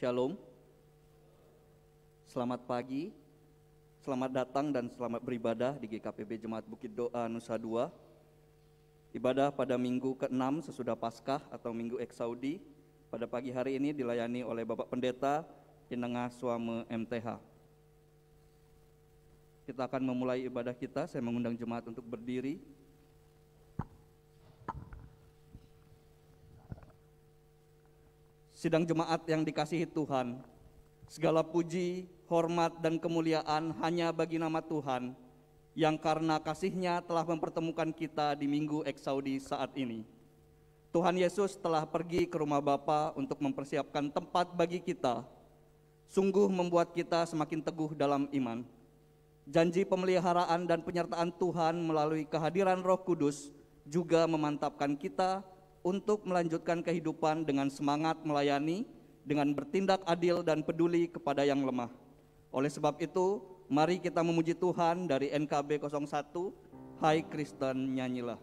Shalom, selamat pagi, selamat datang dan selamat beribadah di GKPB Jemaat Bukit Doa Nusa Dua. Ibadah pada minggu ke-6 sesudah Paskah atau Minggu Eksaudi pada pagi hari ini dilayani oleh Bapak Pendeta Inengah Suame MTH. Kita akan memulai ibadah kita, saya mengundang jemaat untuk berdiri. Sidang jemaat yang dikasihi Tuhan, segala puji, hormat, dan kemuliaan hanya bagi nama Tuhan, yang karena kasih-Nya telah mempertemukan kita di Minggu Eksaudi saat ini. Tuhan Yesus telah pergi ke rumah Bapa untuk mempersiapkan tempat bagi kita, sungguh membuat kita semakin teguh dalam iman. Janji pemeliharaan dan penyertaan Tuhan melalui kehadiran Roh Kudus juga memantapkan kita untuk melanjutkan kehidupan dengan semangat melayani, dengan bertindak adil dan peduli kepada yang lemah. Oleh sebab itu, mari kita memuji Tuhan dari NKB 01, Hai Kristen Nyanyilah.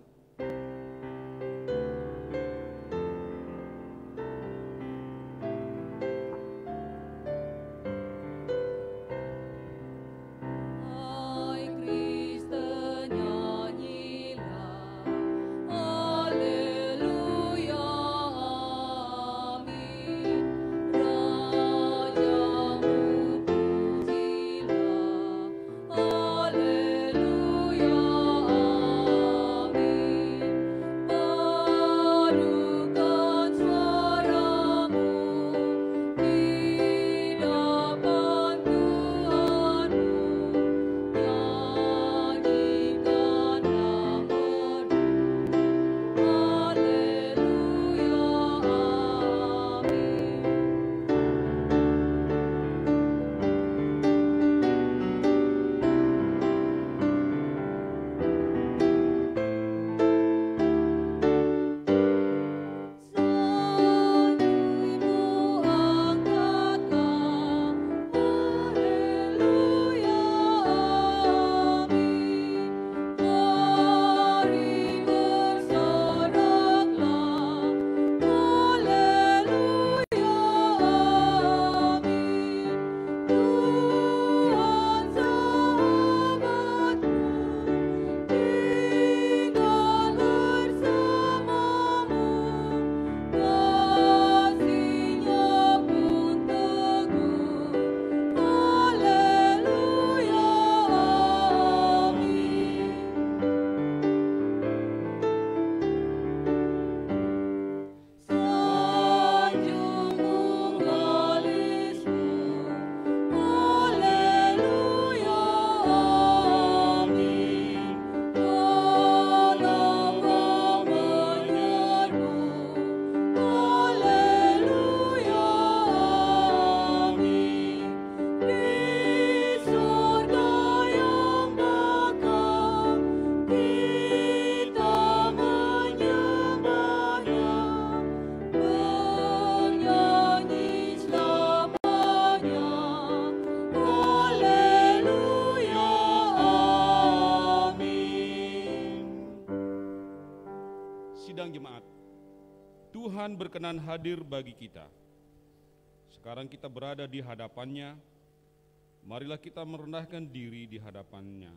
Tuhan berkenan hadir bagi kita. Sekarang kita berada di hadapan-Nya. Marilah kita merendahkan diri di hadapan-Nya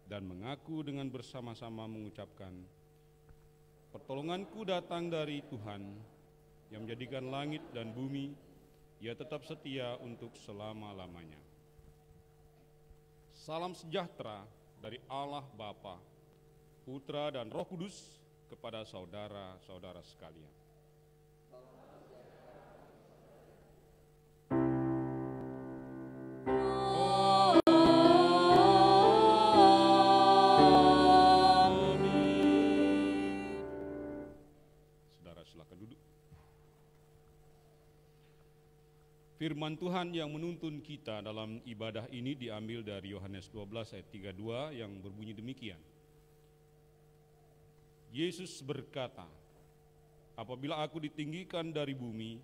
dan mengaku dengan bersama-sama mengucapkan, pertolonganku datang dari Tuhan yang menjadikan langit dan bumi. Ia tetap setia untuk selama-lamanya. Salam sejahtera dari Allah Bapa, Putra dan Roh Kudus kepada saudara-saudara sekalian. Firman Tuhan yang menuntun kita dalam ibadah ini diambil dari Yohanes 12 ayat 32 yang berbunyi demikian. Yesus berkata, apabila aku ditinggikan dari bumi,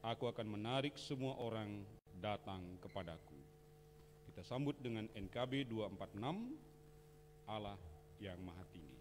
aku akan menarik semua orang datang kepadaku. Kita sambut dengan NKB 246, Allah yang Maha Tinggi.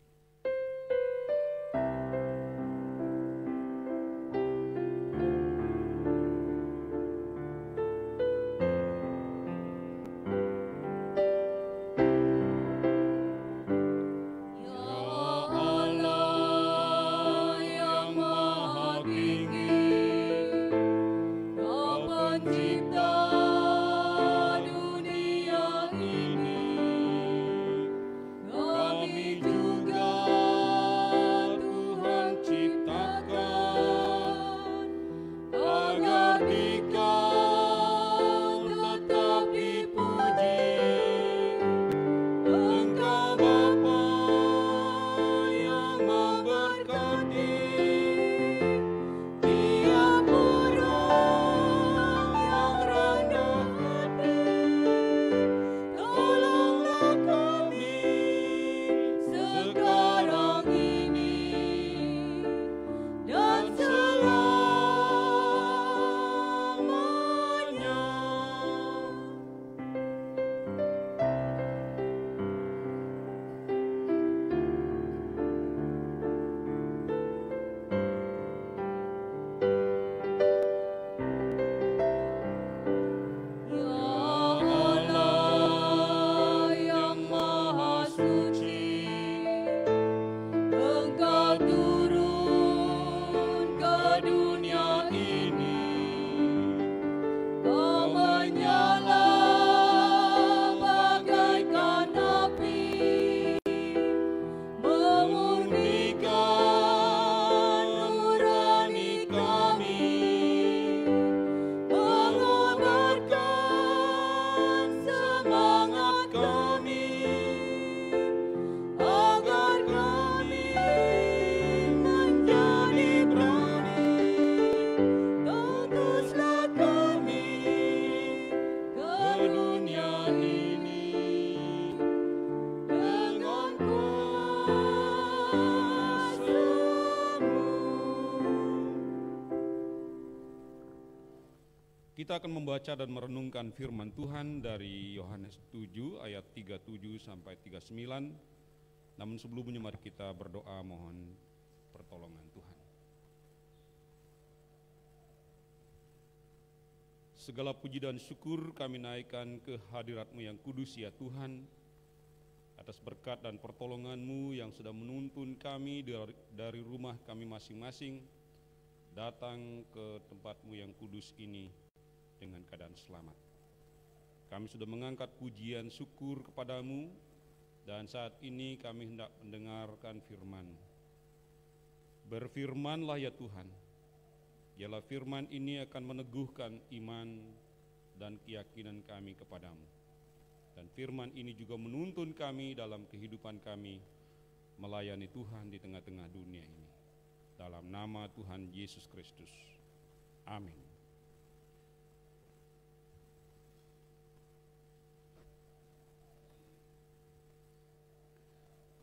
dunia ini. Kau menyala bagaikan api, memurnikan nurani kami, mengobarkan semangat kami, agar kami menjadi berani. Utuslah kami ke dunia ini dengan kuasa-Mu. Kita akan membaca dan merenungkan firman Tuhan dari Yohanes 7 ayat 37 sampai 39. Namun sebelumnya mari kita berdoa mohon pertolongan Tuhan. Segala puji dan syukur kami naikkan ke hadirat-Mu yang kudus ya Tuhan, atas berkat dan pertolongan-Mu yang sudah menuntun kami dari rumah kami masing-masing datang ke tempat-Mu yang kudus ini dengan keadaan selamat. Kami sudah mengangkat pujian syukur kepadamu dan saat ini kami hendak mendengarkan firman-Mu. Berfirmanlah ya Tuhan, biarlah firman ini akan meneguhkan iman dan keyakinan kami kepadamu. Dan firman ini juga menuntun kami dalam kehidupan kami melayani Tuhan di tengah-tengah dunia ini. Dalam nama Tuhan Yesus Kristus. Amin.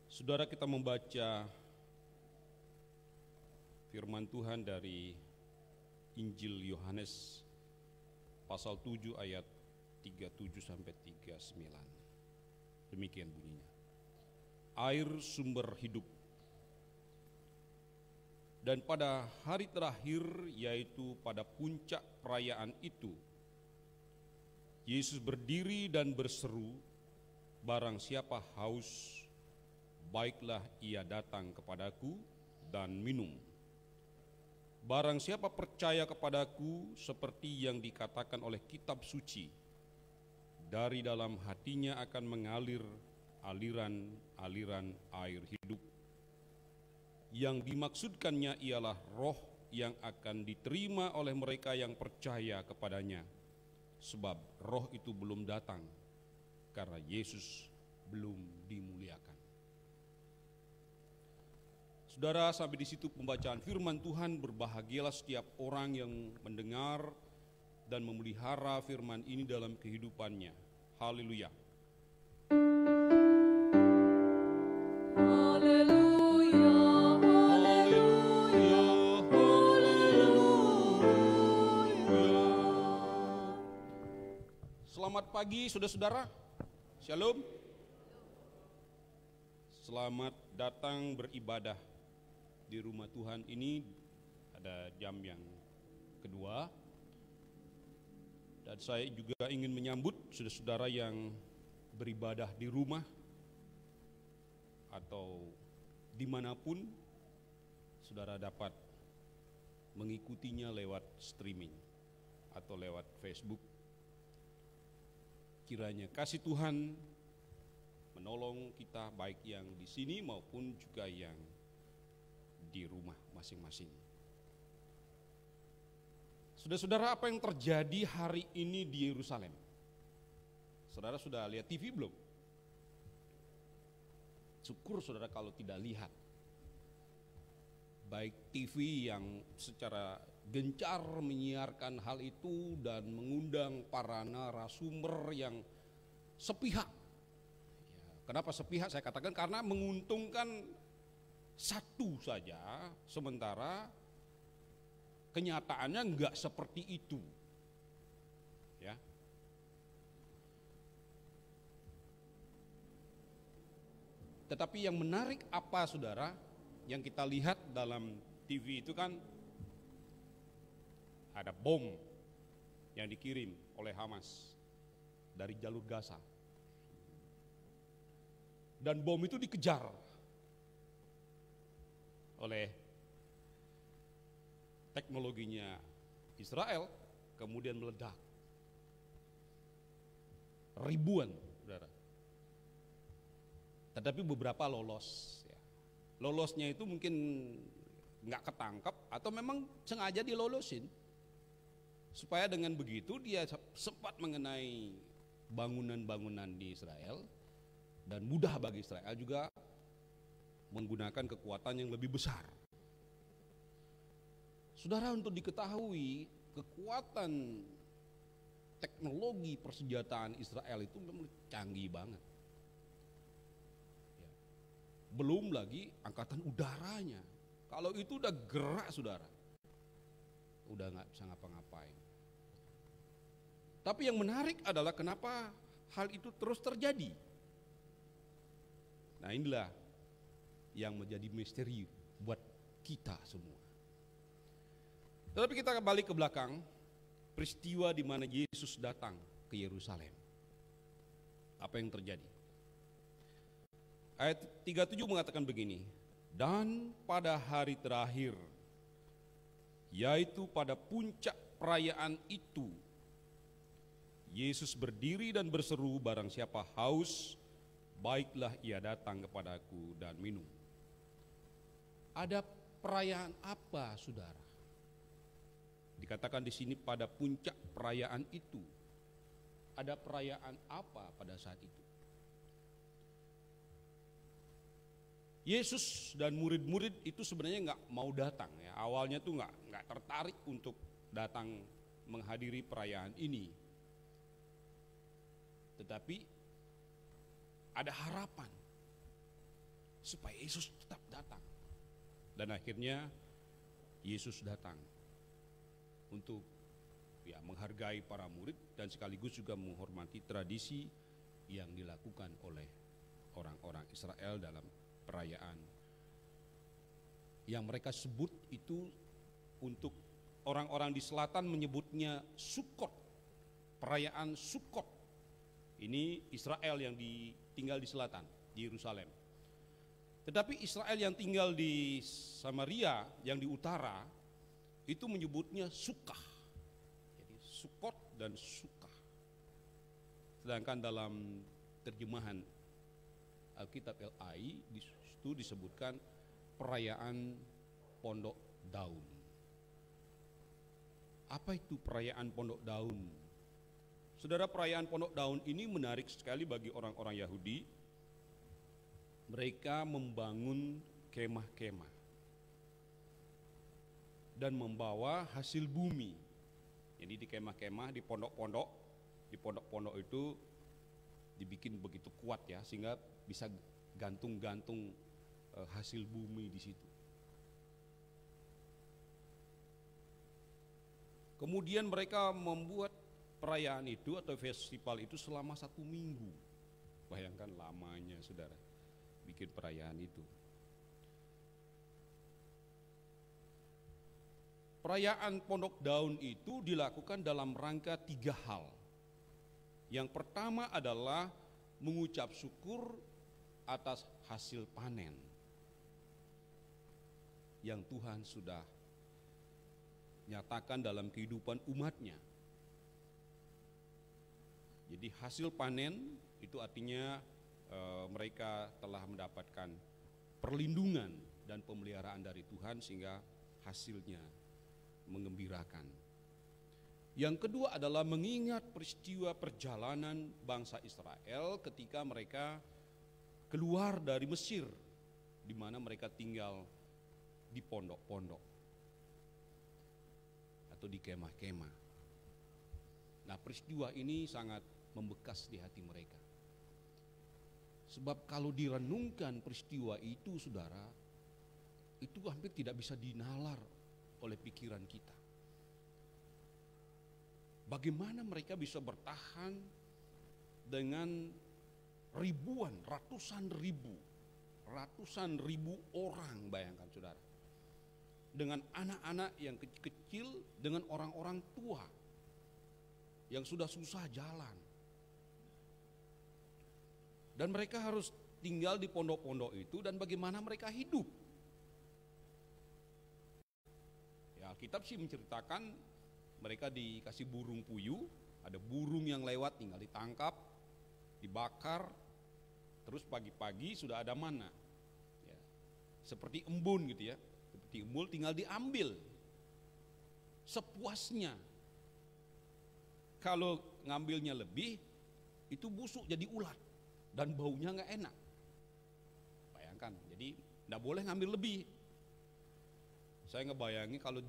Saudara, kita membaca firman Tuhan dari Injil Yohanes pasal 7 ayat 37 sampai 39. Demikian bunyinya. Air sumber hidup. Dan pada hari terakhir, yaitu pada puncak perayaan itu, Yesus berdiri dan berseru, barang siapa haus, baiklah ia datang kepadaku dan minum. Barang siapa percaya kepadaku, seperti yang dikatakan oleh kitab suci, dari dalam hatinya akan mengalir aliran-aliran air hidup. Yang dimaksudkannya ialah roh yang akan diterima oleh mereka yang percaya kepadanya, sebab roh itu belum datang, karena Yesus belum dimuliakan. Saudara, sampai di situ pembacaan firman Tuhan. Berbahagialah setiap orang yang mendengar dan memelihara firman ini dalam kehidupannya. Haleluya. Haleluya, haleluya, haleluya. Selamat pagi saudara-saudara. Shalom. Selamat datang beribadah di rumah Tuhan ini. Ada jam yang kedua. Dan saya juga ingin menyambut saudara-saudara yang beribadah di rumah atau dimanapun saudara dapat mengikutinya lewat streaming atau lewat Facebook. Kiranya kasih Tuhan menolong kita, baik yang di sini maupun juga yang di rumah masing-masing. Saudara-saudara, apa yang terjadi hari ini di Yerusalem? Saudara sudah lihat TV belum? Syukur saudara kalau tidak lihat. Baik TV yang secara gencar menyiarkan hal itu dan mengundang para narasumber yang sepihak. Ya, kenapa sepihak saya katakan? Karena menguntungkan satu saja, sementara kenyataannya enggak seperti itu. Ya. Tetapi yang menarik apa saudara, yang kita lihat dalam TV itu kan ada bom yang dikirim oleh Hamas dari jalur Gaza. Dan bom itu dikejar oleh teknologinya Israel kemudian meledak. Ribuan, saudara. Tetapi beberapa lolos. Ya. Lolosnya itu mungkin nggak ketangkap atau memang sengaja dilolosin. Supaya dengan begitu dia sempat mengenai bangunan-bangunan di Israel dan mudah bagi Israel juga menggunakan kekuatan yang lebih besar. Saudara, untuk diketahui kekuatan teknologi persenjataan Israel itu memang canggih banget. Ya. Belum lagi angkatan udaranya. Kalau itu udah gerak, saudara, udah nggak bisa ngapa-ngapain. Tapi yang menarik adalah kenapa hal itu terus terjadi. Nah, inilah yang menjadi misteri buat kita semua. Tetapi kita kembali ke belakang, peristiwa di mana Yesus datang ke Yerusalem. Apa yang terjadi? Ayat 37 mengatakan begini, dan pada hari terakhir, yaitu pada puncak perayaan itu, Yesus berdiri dan berseru, barang siapa haus, baiklah ia datang kepadaku dan minum. Ada perayaan apa, saudara? Dikatakan di sini pada puncak perayaan itu. Ada perayaan apa pada saat itu? Yesus dan murid-murid itu sebenarnya nggak mau datang ya. Awalnya tuh nggak tertarik untuk datang menghadiri perayaan ini. Tetapi ada harapan supaya Yesus tetap datang. Dan akhirnya Yesus datang untuk menghargai para murid dan sekaligus juga menghormati tradisi yang dilakukan oleh orang-orang Israel dalam perayaan yang mereka sebut itu, untuk orang-orang di selatan menyebutnya Sukkot, perayaan Sukkot. Ini Israel yang tinggal di selatan, di Yerusalem. Tetapi Israel yang tinggal di Samaria, yang di utara, itu menyebutnya Sukkah. Jadi Sukkot dan Sukkah. Sedangkan dalam terjemahan Alkitab LAI itu disebutkan perayaan Pondok Daun. Apa itu perayaan Pondok Daun? Saudara, perayaan Pondok Daun ini menarik sekali bagi orang-orang Yahudi. Mereka membangun kemah-kemah dan membawa hasil bumi. Jadi di kemah-kemah, di pondok-pondok itu dibikin begitu kuat ya, sehingga bisa gantung-gantung hasil bumi di situ. Kemudian mereka membuat perayaan itu atau festival itu selama 1 minggu. Bayangkan lamanya, saudara, bikin perayaan itu. Perayaan Pondok Daun itu dilakukan dalam rangka 3 hal. Yang pertama adalah mengucap syukur atas hasil panen yang Tuhan sudah nyatakan dalam kehidupan umatnya. Jadi hasil panen itu artinya mereka telah mendapatkan perlindungan dan pemeliharaan dari Tuhan sehingga hasilnya mengembirakan. Yang kedua adalah mengingat peristiwa perjalanan bangsa Israel ketika mereka keluar dari Mesir, di mana mereka tinggal di pondok-pondok atau di kemah-kemah. Nah, peristiwa ini sangat membekas di hati mereka. Sebab kalau direnungkan peristiwa itu, saudara, itu hampir tidak bisa dinalar oleh pikiran kita. Bagaimana mereka bisa bertahan dengan ribuan, ratusan ribu orang, bayangkan saudara. Dengan anak-anak yang kecil, dengan orang-orang tua yang sudah susah jalan. Dan mereka harus tinggal di pondok-pondok itu, dan bagaimana mereka hidup. Ya, Alkitab sih menceritakan mereka dikasih burung puyuh, ada burung yang lewat tinggal ditangkap, dibakar, terus pagi-pagi sudah ada mana. Ya. Seperti embun gitu ya, seperti embun tinggal diambil sepuasnya. Kalau ngambilnya lebih, itu busuk jadi ulat dan baunya nggak enak. Bayangkan, jadi nggak boleh ngambil lebih. Saya ngebayangin kalau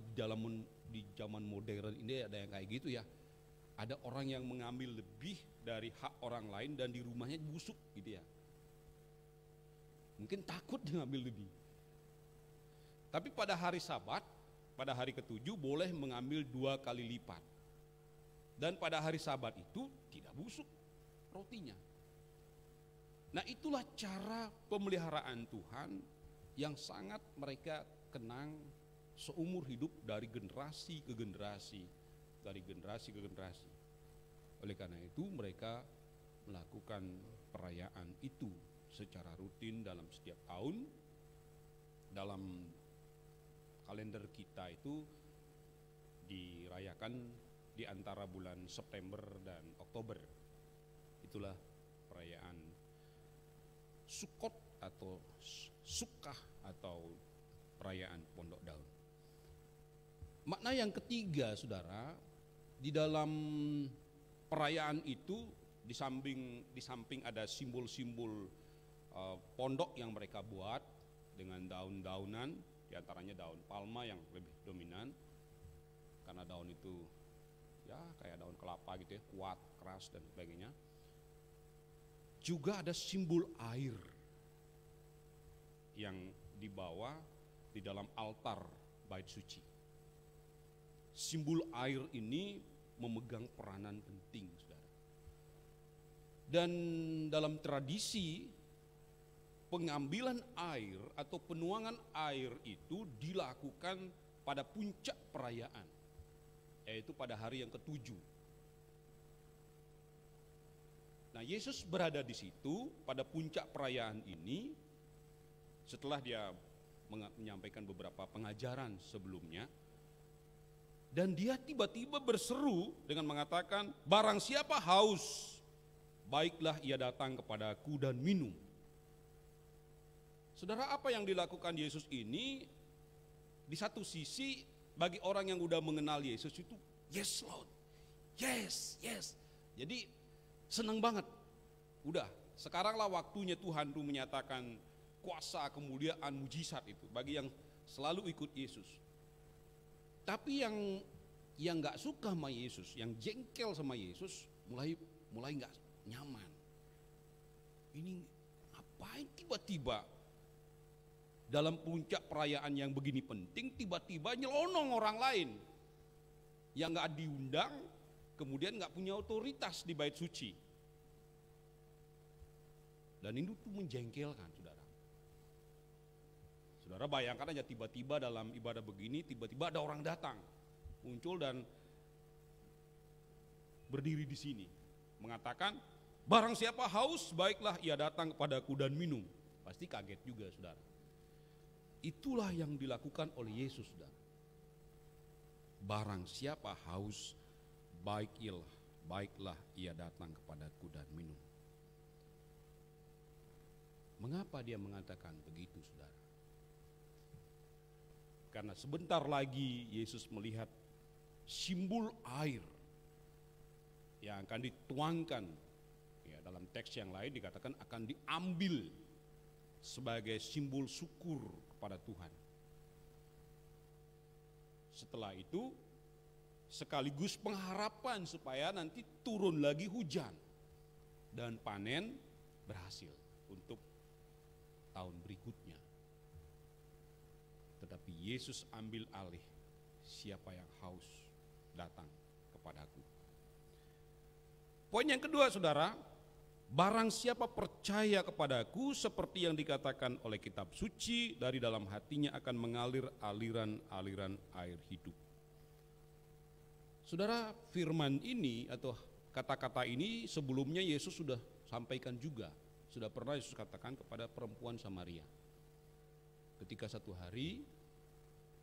di zaman modern ini ada yang kayak gitu ya. Ada orang yang mengambil lebih dari hak orang lain dan di rumahnya busuk gitu ya. Mungkin takut dia ngambil lebih. Tapi pada hari Sabat, pada hari ketujuh boleh mengambil 2 kali lipat. Dan pada hari Sabat itu tidak busuk rotinya. Nah, itulah cara pemeliharaan Tuhan yang sangat mereka kenang seumur hidup dari generasi ke generasi, dari generasi ke generasi. Oleh karena itu mereka melakukan perayaan itu secara rutin dalam setiap tahun. Dalam kalender kita itu dirayakan di antara bulan September dan Oktober. Itulah perayaan Sukot atau Sukkah atau perayaan Pondok Daun. Makna yang ketiga, saudara, di dalam perayaan itu di samping ada simbol-simbol pondok yang mereka buat dengan daun-daunan, diantaranya daun palma yang lebih dominan, karena daun itu ya kayak daun kelapa gitu ya, kuat, keras dan sebagainya. Juga ada simbol air yang dibawa di dalam altar bait suci. Simbol air ini memegang peranan penting, saudara. Dan dalam tradisi pengambilan air atau penuangan air itu dilakukan pada puncak perayaan, yaitu pada hari yang ketujuh. Nah, Yesus berada di situ pada puncak perayaan ini setelah dia menyampaikan beberapa pengajaran sebelumnya. Dan dia tiba-tiba berseru dengan mengatakan, barang siapa haus, baiklah ia datang kepadaku dan minum. Saudara, apa yang dilakukan Yesus ini, di satu sisi bagi orang yang udah mengenal Yesus itu, yes Lord, yes, yes. Jadi senang banget, udah sekaranglah waktunya Tuhan tuh menyatakan kuasa, kemuliaan, mujizat itu bagi yang selalu ikut Yesus. Tapi yang nggak suka sama Yesus, yang jengkel sama Yesus, mulai nggak nyaman. Ini ngapain tiba-tiba dalam puncak perayaan yang begini penting, tiba-tiba nyelonong orang lain yang nggak diundang, kemudian nggak punya otoritas di bait suci. Dan itu tuh menjengkelkan, saudara. Saudara bayangkan aja, tiba-tiba dalam ibadah begini, tiba-tiba ada orang datang, muncul dan berdiri di sini, mengatakan, barang siapa haus, baiklah ia datang kepadaku dan minum. Pasti kaget juga, saudara. Itulah yang dilakukan oleh Yesus, saudara. Barang siapa haus, baiklah ia datang kepadaku dan minum. Mengapa dia mengatakan begitu, saudara? Karena sebentar lagi Yesus melihat simbol air yang akan dituangkan, ya, dalam teks yang lain dikatakan akan diambil sebagai simbol syukur kepada Tuhan. Setelah itu sekaligus pengharapan supaya nanti turun lagi hujan dan panen berhasil untuk tahun berikutnya. Tetapi Yesus ambil alih, siapa yang haus datang kepadaku. Poin yang kedua, saudara, barang siapa percaya kepadaku seperti yang dikatakan oleh kitab suci, dari dalam hatinya akan mengalir aliran-aliran air hidup. Saudara, firman ini atau kata-kata ini sebelumnya Yesus sudah sampaikan juga, sudah pernah Yesus katakan kepada perempuan Samaria. Ketika satu hari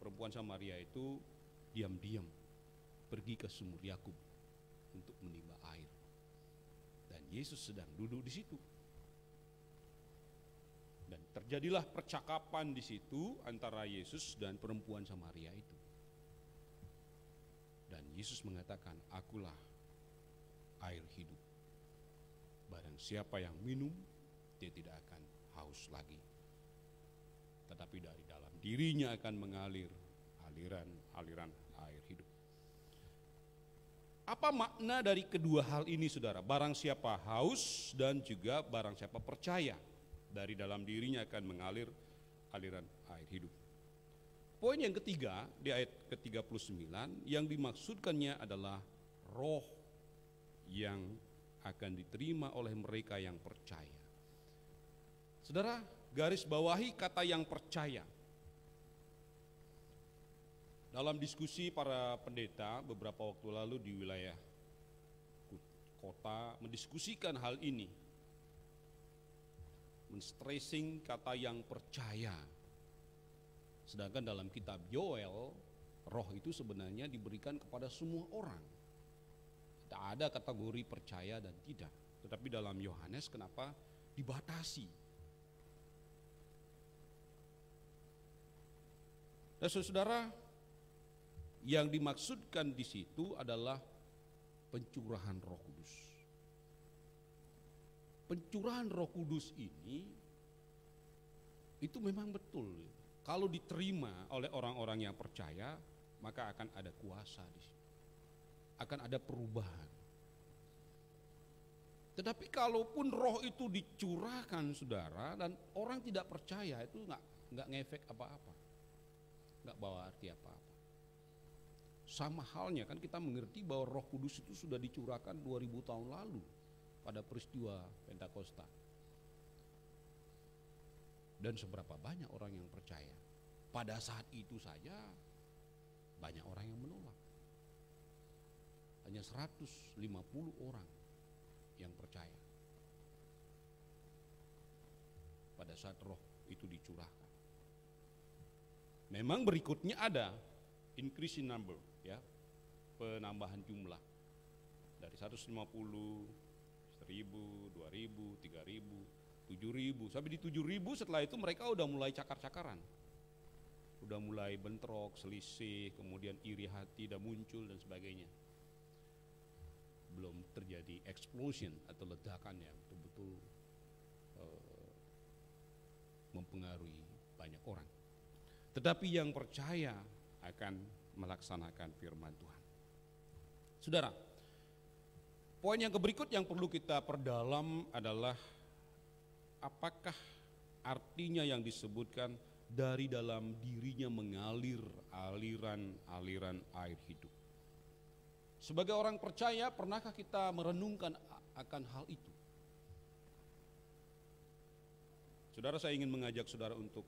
perempuan Samaria itu diam-diam pergi ke sumur Yakub untuk menimba air. Dan Yesus sedang duduk di situ. Dan terjadilah percakapan di situ antara Yesus dan perempuan Samaria itu. Dan Yesus mengatakan, akulah air hidup. Barang siapa yang minum, dia tidak akan haus lagi. Tetapi dari dalam dirinya akan mengalir aliran air hidup. Apa makna dari kedua hal ini, saudara? Barang siapa haus dan juga barang siapa percaya, dari dalam dirinya akan mengalir aliran air hidup. Poin yang ketiga di ayat ke-39 yang dimaksudkannya adalah roh yang akan diterima oleh mereka yang percaya. Saudara, garis bawahi kata yang percaya. Dalam diskusi para pendeta beberapa waktu lalu di wilayah kota mendiskusikan hal ini. Men-stressing kata yang percaya. Sedangkan dalam kitab Yoel, roh itu sebenarnya diberikan kepada semua orang. Tidak ada kategori percaya dan tidak. Tetapi dalam Yohanes kenapa dibatasi? Dan saudara, yang dimaksudkan di situ adalah pencurahan Roh Kudus. Pencurahan Roh Kudus ini itu memang betul. Kalau diterima oleh orang-orang yang percaya, maka akan ada kuasa di situ. Akan ada perubahan. Tetapi kalaupun roh itu dicurahkan, saudara, dan orang tidak percaya, itu nggak ngefek apa-apa, nggak bawa arti apa-apa. Sama halnya kan kita mengerti bahwa Roh Kudus itu sudah dicurahkan 2000 tahun lalu pada peristiwa Pentakosta. Dan seberapa banyak orang yang percaya? Pada saat itu saja banyak orang yang menolak. Hanya 150 orang yang percaya pada saat roh itu dicurahkan. Memang berikutnya ada increase in number, ya, penambahan jumlah dari 150, 1000, 2000, 3000, 7000, sampai di 7000. Setelah itu mereka udah mulai cakar-cakaran, udah mulai bentrok, selisih, kemudian iri hati udah muncul dan sebagainya. Belum terjadi explosion atau ledakan yang betul-betul mempengaruhi banyak orang. Tetapi yang percaya akan melaksanakan firman Tuhan. Saudara, poin yang berikut yang perlu kita perdalam adalah apakah artinya yang disebutkan dari dalam dirinya mengalir aliran air hidup. Sebagai orang percaya, pernahkah kita merenungkan akan hal itu? Saudara, saya ingin mengajak saudara untuk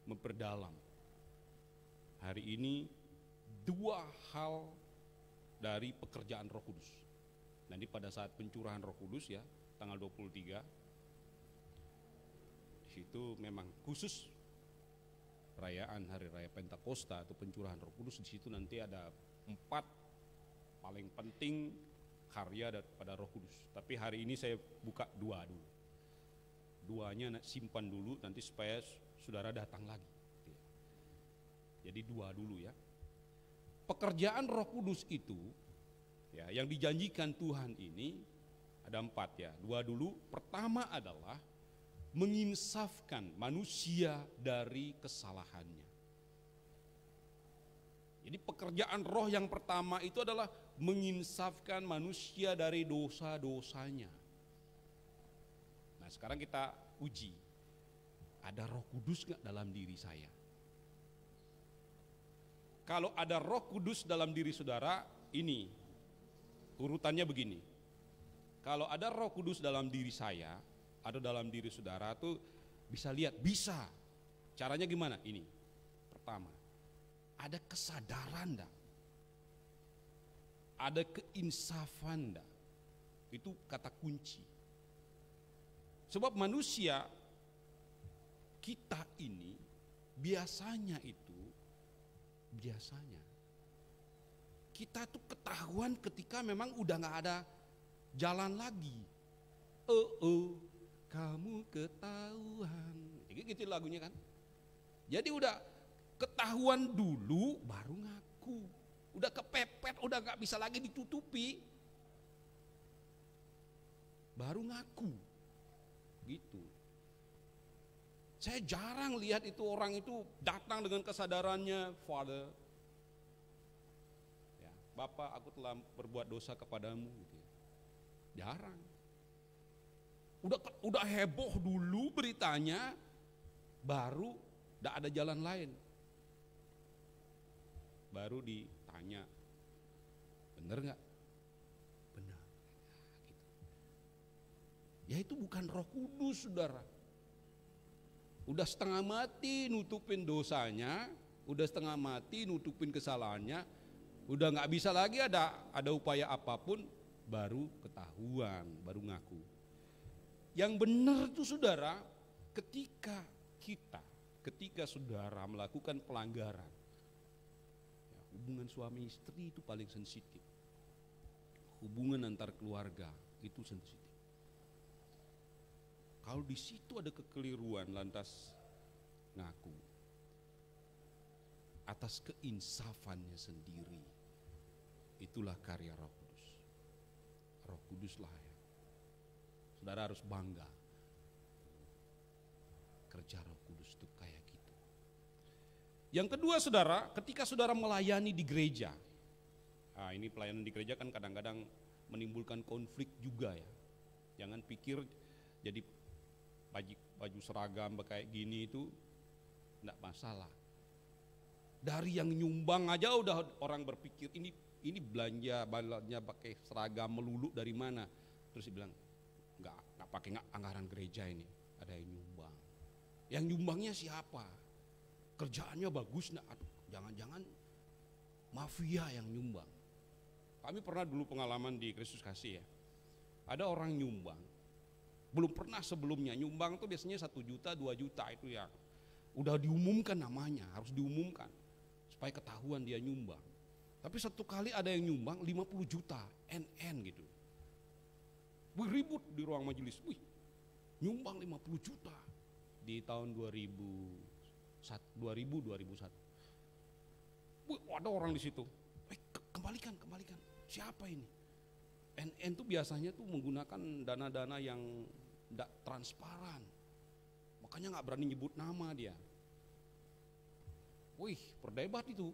memperdalam hari ini dua hal dari pekerjaan Roh Kudus. Nanti pada saat pencurahan Roh Kudus, ya, tanggal 23, di situ memang khusus perayaan hari raya Pentakosta atau pencurahan Roh Kudus. Di situ nanti ada 4 paling penting karya daripada Roh Kudus. Tapi hari ini saya buka 2 dulu. 2-nya simpan dulu nanti supaya saudara datang lagi. Jadi 2 dulu, ya. Pekerjaan Roh Kudus itu, ya, yang dijanjikan Tuhan ini ada 4, ya. 2 dulu. Pertama adalah menginsafkan manusia dari kesalahannya. Jadi pekerjaan roh yang pertama itu adalah menginsafkan manusia dari dosa-dosanya. Nah, sekarang kita uji, ada Roh Kudus gak dalam diri saya? Kalau ada Roh Kudus dalam diri saudara, ini urutannya begini. Kalau ada Roh Kudus dalam diri saya atau dalam diri saudara tuh bisa lihat, bisa. Caranya gimana? Ini. Pertama, ada kesadaran enggak? Ada keinsafan enggak? Itu kata kunci. Sebab manusia kita ini biasanya kita tuh ketahuan ketika memang udah nggak ada jalan lagi. Kamu ketahuan. Gitu lagunya kan. Jadi udah ketahuan dulu baru ngaku. Udah kepepet, udah nggak bisa lagi ditutupi. Baru ngaku. Gitu. Saya jarang lihat itu orang itu datang dengan kesadarannya, Father, ya, Bapak, aku telah berbuat dosa kepadamu. Gitu. Jarang. Udah heboh dulu beritanya, baru tidak ada jalan lain. Baru ditanya, bener nggak? Benar. Gitu. Ya itu bukan Roh Kudus, saudara. Udah setengah mati nutupin dosanya, udah setengah mati nutupin kesalahannya, udah nggak bisa lagi ada upaya apapun, baru ketahuan, baru ngaku. Yang benar tuh saudara, ketika saudara melakukan pelanggaran, ya, hubungan suami istri itu paling sensitif, hubungan antar keluarga itu sensitif. Kalau di situ ada kekeliruan lantas ngaku atas keinsafannya sendiri, itulah karya Roh Kudus. Roh Kuduslah ya. Saudara harus bangga. Kerja Roh Kudus itu kayak gitu. Yang kedua saudara, ketika saudara melayani di gereja. Nah, ini pelayanan di gereja kan kadang-kadang menimbulkan konflik juga ya. Jangan pikir jadi baju seragam kayak gini itu enggak masalah. Dari yang nyumbang aja udah orang berpikir ini belanja pakai seragam melulu dari mana? Terus dia bilang enggak pakai anggaran gereja ini, ada yang nyumbang. Yang nyumbangnya siapa? Kerjaannya bagus enggak? Aduh, jangan-jangan mafia yang nyumbang. Kami pernah dulu pengalaman di Kristus Kasih ya. Ada orang nyumbang. Belum pernah sebelumnya nyumbang tuh biasanya 1 juta, 2 juta itu ya. Udah diumumkan namanya, harus diumumkan supaya ketahuan dia nyumbang. Tapi satu kali ada yang nyumbang 50 juta, NN gitu. Wih, ribut di ruang majelis. Wih, nyumbang 50 juta di tahun 2001. Wih, ada orang di situ. Kembalikan. Siapa ini? NN tuh biasanya tuh menggunakan dana-dana yang tidak transparan, makanya nggak berani nyebut nama dia. Wih, berdebat itu.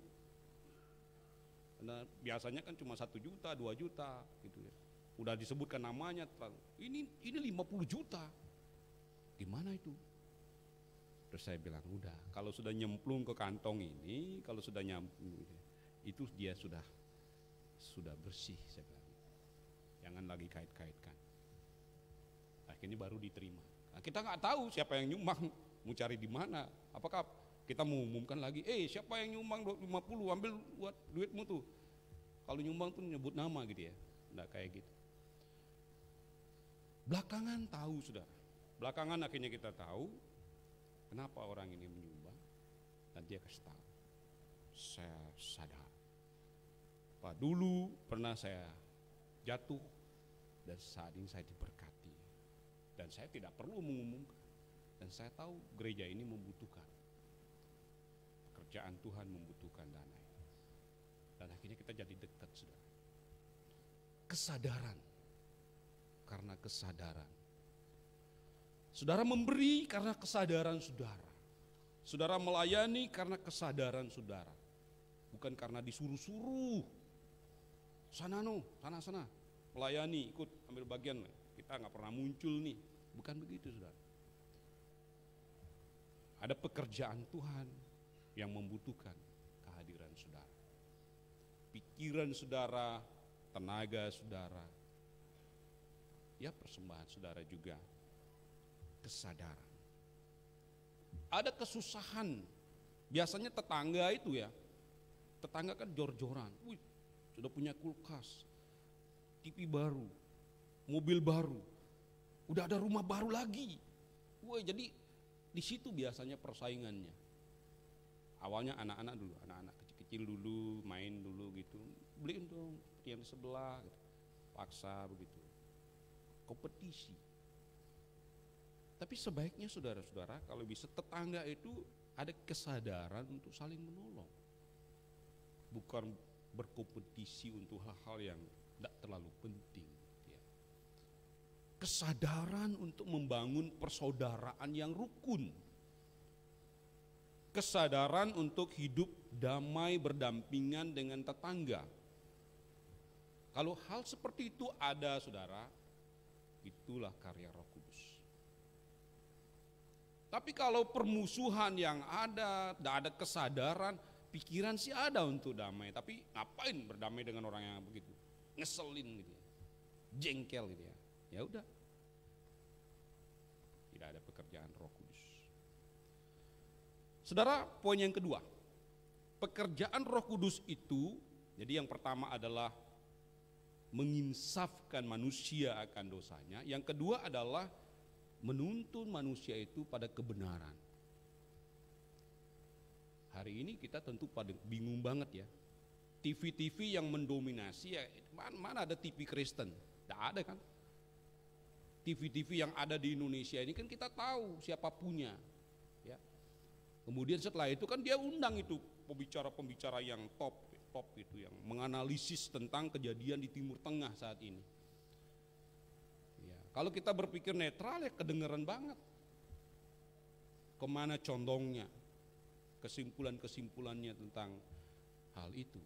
Karena biasanya kan cuma 1 juta, 2 juta gitu ya. Udah disebutkan namanya, ini 50 juta. Gimana itu? Terus saya bilang, udah, kalau sudah nyemplung ke kantong ini, kalau sudah nyamplung itu dia sudah bersih, saya bilang. Jangan lagi kait-kaitkan. Akhirnya baru diterima. Nah, kita nggak tahu siapa yang nyumbang, mau cari di mana. Apakah kita mau umumkan lagi, siapa yang nyumbang 50, ambil buat duitmu tuh. Kalau nyumbang tuh nyebut nama gitu ya, nggak kayak gitu. Belakangan tahu saudara. Belakangan akhirnya kita tahu kenapa orang ini menyumbang, dan dia kasih tahu. Saya sadar, Pak, dulu pernah saya jatuh dan saat ini saya diberkati dan saya tidak perlu mengumumkan, dan saya tahu gereja ini membutuhkan, pekerjaan Tuhan membutuhkan dana ini. Dan akhirnya kita jadi dekat saudara. Kesadaran, karena kesadaran saudara memberi karena kesadaran saudara. Saudara melayani karena kesadaran saudara, bukan karena disuruh-suruh. Sana melayani, ikut ambil bagian, kita nggak pernah muncul nih, bukan begitu saudara. Ada pekerjaan Tuhan yang membutuhkan kehadiran saudara, pikiran saudara, tenaga saudara, ya persembahan saudara juga, kesadaran. Ada kesusahan, biasanya tetangga itu ya, tetangga kan jor-joran, wih, sudah punya kulkas, TV baru, mobil baru, udah ada rumah baru lagi. Wah, jadi di situ biasanya persaingannya. Awalnya anak-anak dulu, anak-anak kecil-kecil dulu, main dulu gitu. Beli seperti yang di sebelah, gitu. Paksa begitu. Kompetisi. Tapi sebaiknya saudara-saudara kalau bisa tetangga itu ada kesadaran untuk saling menolong. Bukan berkompetisi untuk hal-hal yang tidak terlalu penting. Ya. Kesadaran untuk membangun persaudaraan yang rukun. Kesadaran untuk hidup damai berdampingan dengan tetangga. Kalau hal seperti itu ada saudara, itulah karya Roh Kudus. Tapi kalau permusuhan yang ada, tidak ada kesadaran, pikiran sih ada untuk damai, tapi ngapain berdamai dengan orang yang begitu, ngeselin gitu ya, jengkel gitu ya. Ya udah, tidak ada pekerjaan Roh Kudus. Saudara, poin yang kedua, pekerjaan Roh Kudus itu, jadi yang pertama adalah menginsafkan manusia akan dosanya, yang kedua adalah menuntun manusia itu pada kebenaran. Hari ini kita tentu pada bingung banget ya. TV-TV yang mendominasi ya, mana ada TV Kristen? Tidak ada kan? TV-TV yang ada di Indonesia ini kan kita tahu siapa punya. Ya. Kemudian setelah itu kan dia undang itu pembicara-pembicara yang top itu yang menganalisis tentang kejadian di Timur Tengah saat ini. Kalau kita berpikir netral ya kedengeran banget. Kemana condongnya, kesimpulan-kesimpulannya tentang hal itu.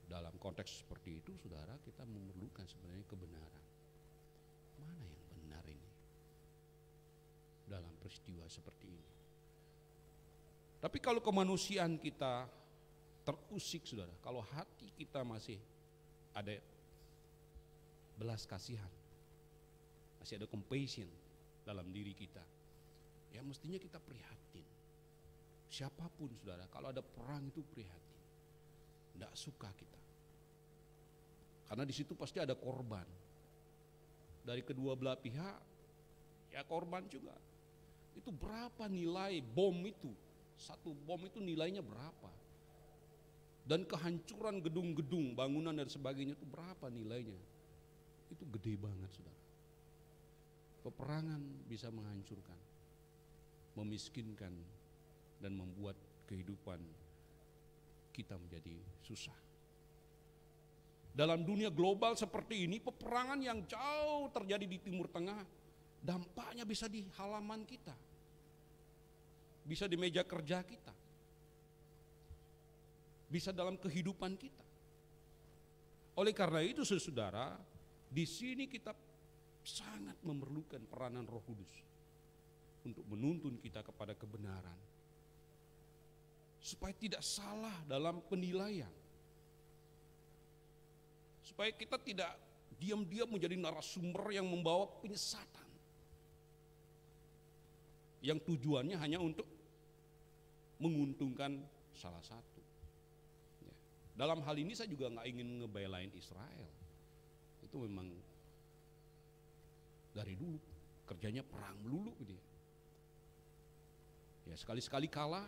Dalam konteks seperti itu saudara, kita memerlukan sebenarnya kebenaran. Mana yang benar ini dalam peristiwa seperti ini. Tapi kalau kemanusiaan kita terusik saudara, kalau hati kita masih ada belas kasihan, masih ada compassion dalam diri kita, ya mestinya kita prihatin. Siapapun saudara, kalau ada perang itu prihatin. Tidak suka kita, karena di situ pasti ada korban dari kedua belah pihak, ya korban juga. Itu berapa nilai bom itu? Satu bom itu nilainya berapa? Dan kehancuran gedung-gedung, bangunan dan sebagainya itu berapa nilainya? Itu gede banget saudara. Peperangan bisa menghancurkan, memiskinkan, dan membuat kehidupan kita menjadi susah. Dalam dunia global seperti ini, peperangan yang jauh terjadi di Timur Tengah, dampaknya bisa di halaman kita, bisa di meja kerja kita, bisa dalam kehidupan kita. Oleh karena itu saudara, di sini kita sangat memerlukan peranan Roh Kudus untuk menuntun kita kepada kebenaran, supaya tidak salah dalam penilaian, supaya kita tidak diam-diam menjadi narasumber yang membawa penyesatan, yang tujuannya hanya untuk menguntungkan salah satu. Ya. Dalam hal ini saya juga nggak ingin ngebelain Israel. Itu memang dari dulu kerjanya perang melulu gitu ya. Ya sekali-sekali kalah,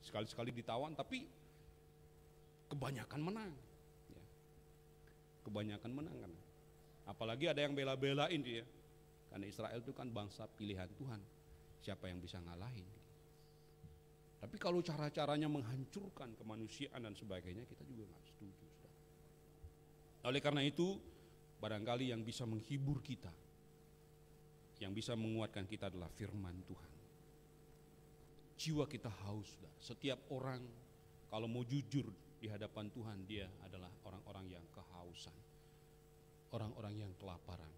sekali-sekali ditawan, tapi kebanyakan menang. Ya. Kebanyakan menang kan. Apalagi ada yang bela-belain dia. Karena Israel itu kan bangsa pilihan Tuhan. Siapa yang bisa ngalahin? Tapi kalau cara-caranya menghancurkan kemanusiaan dan sebagainya, kita juga nggak setuju. Oleh karena itu, barangkali yang bisa menghibur kita, yang bisa menguatkan kita adalah firman Tuhan. Jiwa kita haus, saudara. Setiap orang kalau mau jujur di hadapan Tuhan, dia adalah orang-orang yang kehausan, orang-orang yang kelaparan.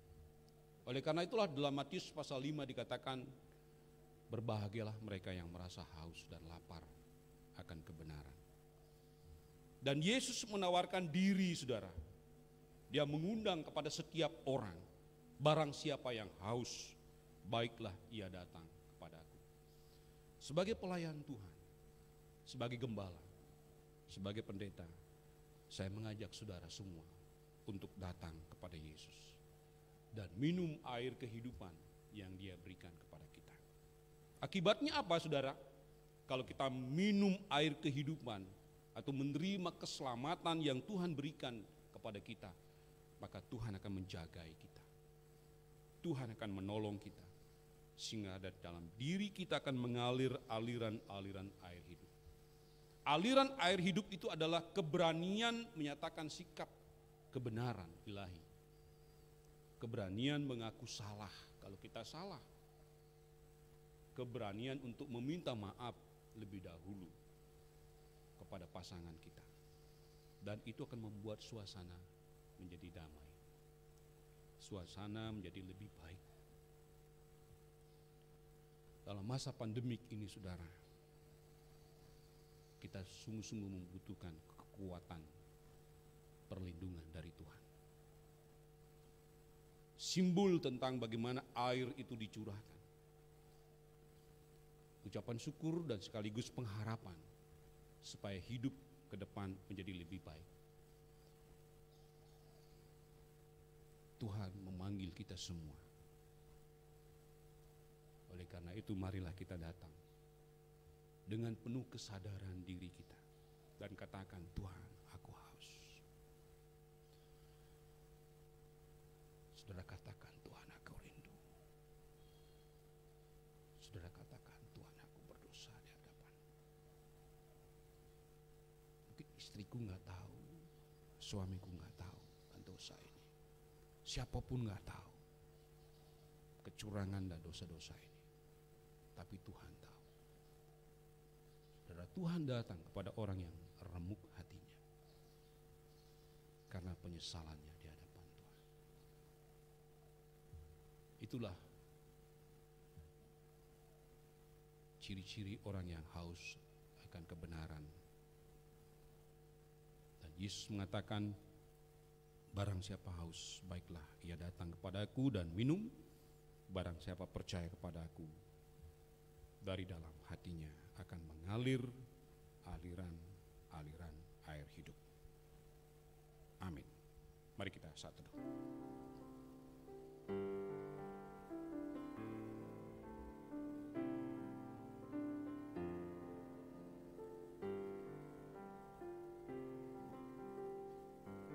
Oleh karena itulah dalam Matius pasal 5 dikatakan, berbahagialah mereka yang merasa haus dan lapar akan kebenaran. Dan Yesus menawarkan diri saudara. Dia mengundang kepada setiap orang, barang siapa yang haus, baiklah ia datang kepadaku. Sebagai pelayan Tuhan, sebagai gembala, sebagai pendeta, saya mengajak saudara semua untuk datang kepada Yesus dan minum air kehidupan yang Dia berikan kepada kita. Akibatnya apa saudara? Kalau kita minum air kehidupan, atau menerima keselamatan yang Tuhan berikan kepada kita, maka Tuhan akan menjagai kita. Tuhan akan menolong kita, sehingga ada dalam diri kita akan mengalir aliran-aliran air hidup. Aliran air hidup itu adalah keberanian menyatakan sikap kebenaran ilahi. Keberanian mengaku salah kalau kita salah. Keberanian untuk meminta maaf lebih dahulu kepada pasangan kita. Dan itu akan membuat suasana menjadi damai. Suasana menjadi lebih baik. Dalam masa pandemik ini, saudara, kita sungguh-sungguh membutuhkan kekuatan perlindungan dari Tuhan. Simbol tentang bagaimana air itu dicurahkan. Ucapan syukur dan sekaligus pengharapan supaya hidup ke depan menjadi lebih baik. Tuhan memanggil kita semua. Oleh karena itu marilah kita datang dengan penuh kesadaran diri kita dan katakan, Tuhan, aku haus. Saudara katakan, Tuhan, aku rindu. Saudara katakan, Tuhan, aku berdosa di hadapan. Mungkin istriku nggak tahu, suamiku nggak tahu dan dosa ini. Siapapun nggak tahu kecurangan dan dosa-dosa ini. Tapi Tuhan tahu. Saudara, Tuhan datang kepada orang yang remuk hatinya karena penyesalannya di hadapan Tuhan. Itulah ciri-ciri orang yang haus akan kebenaran. Dan Yesus mengatakan, barang siapa haus, baiklah ia datang kepadaku dan minum. Barang siapa percaya kepadaku, dari dalam hatinya akan mengalir aliran-aliran air hidup. Amin. Mari kita saat teduh.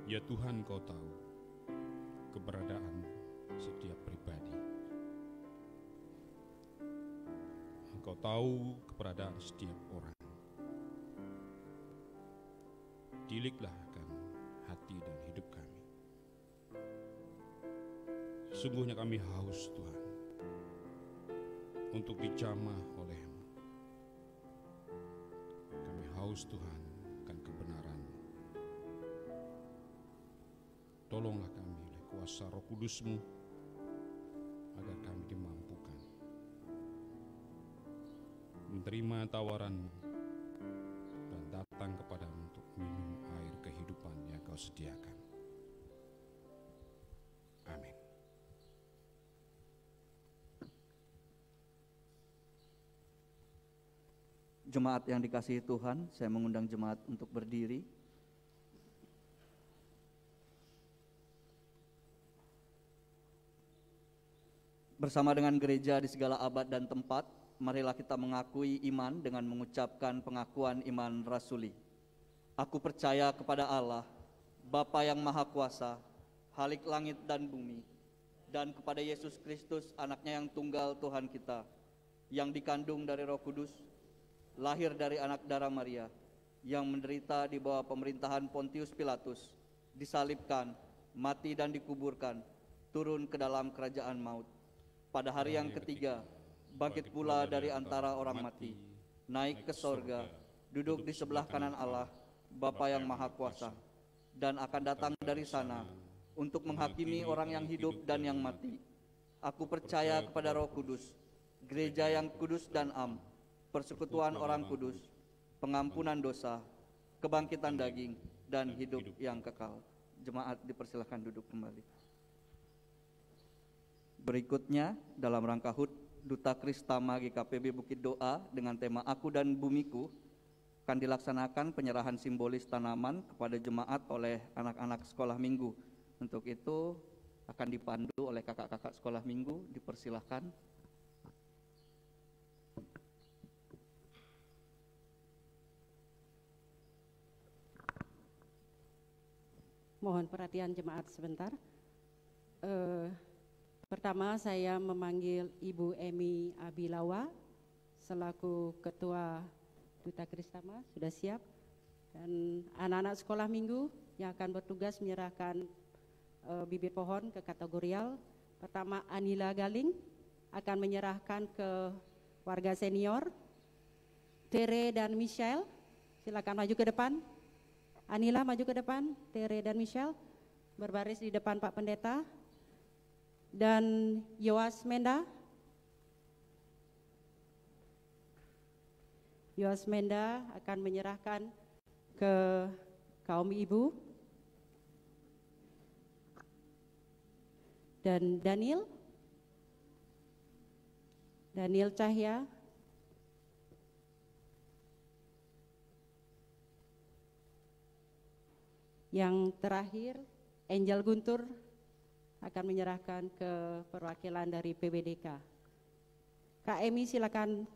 Ya Tuhan, Kau tahu keberadaan setiap pribadi. Engkau tahu keberadaan setiap orang. Tiliklah akan hati dan hidup kami. Sungguhnya kami haus, Tuhan, untuk dijamah oleh-Mu. Kami haus, Tuhan, akan kebenaran-Mu. Tolonglah kami oleh kuasa Roh Kudus-Mu, agar kami dimampukan menerima tawaran-Mu dan datang kepadamu untuk minum air kehidupan yang Kau sediakan. Amin. Jemaat yang dikasihi Tuhan, saya mengundang jemaat untuk berdiri. Bersama dengan gereja di segala abad dan tempat, marilah kita mengakui iman dengan mengucapkan pengakuan iman rasuli. Aku percaya kepada Allah, Bapa yang Maha Kuasa, Khalik langit dan bumi, dan kepada Yesus Kristus, anaknya yang tunggal Tuhan kita, yang dikandung dari Roh Kudus, lahir dari anak darah Maria, yang menderita di bawah pemerintahan Pontius Pilatus, disalibkan, mati dan dikuburkan, turun ke dalam kerajaan maut. Pada hari yang ketiga, bangkit pula dari antara orang mati, naik ke sorga, duduk di sebelah kanan Allah, Bapa yang Maha Kuasa, dan akan datang dari sana untuk menghakimi orang yang hidup dan yang mati. Aku percaya kepada Roh Kudus, gereja yang kudus dan am, persekutuan orang kudus, pengampunan dosa, kebangkitan daging, dan hidup yang kekal. Jemaat dipersilahkan duduk kembali. Berikutnya dalam rangka HUT Duta Kristama GKPB Bukit Doa dengan tema Aku dan Bumiku akan dilaksanakan penyerahan simbolis tanaman kepada jemaat oleh anak-anak sekolah minggu. Untuk itu akan dipandu oleh kakak-kakak sekolah minggu, dipersilahkan. Mohon perhatian jemaat sebentar. Pertama saya memanggil Ibu Emi Abilawa selaku Ketua Duta Kristama, sudah siap. Dan anak-anak sekolah minggu yang akan bertugas menyerahkan bibit pohon ke kategorial. Pertama Anila Galing akan menyerahkan ke warga senior. Tere dan Michelle, silakan maju ke depan. Anila maju ke depan, Tere dan Michelle berbaris di depan Pak Pendeta. Dan Yoas Menda. Yoas Menda akan menyerahkan ke kaum ibu. Dan Daniel Cahya. Yang terakhir, Angel Guntur akan menyerahkan ke perwakilan dari PBDK. Kak Emi silakan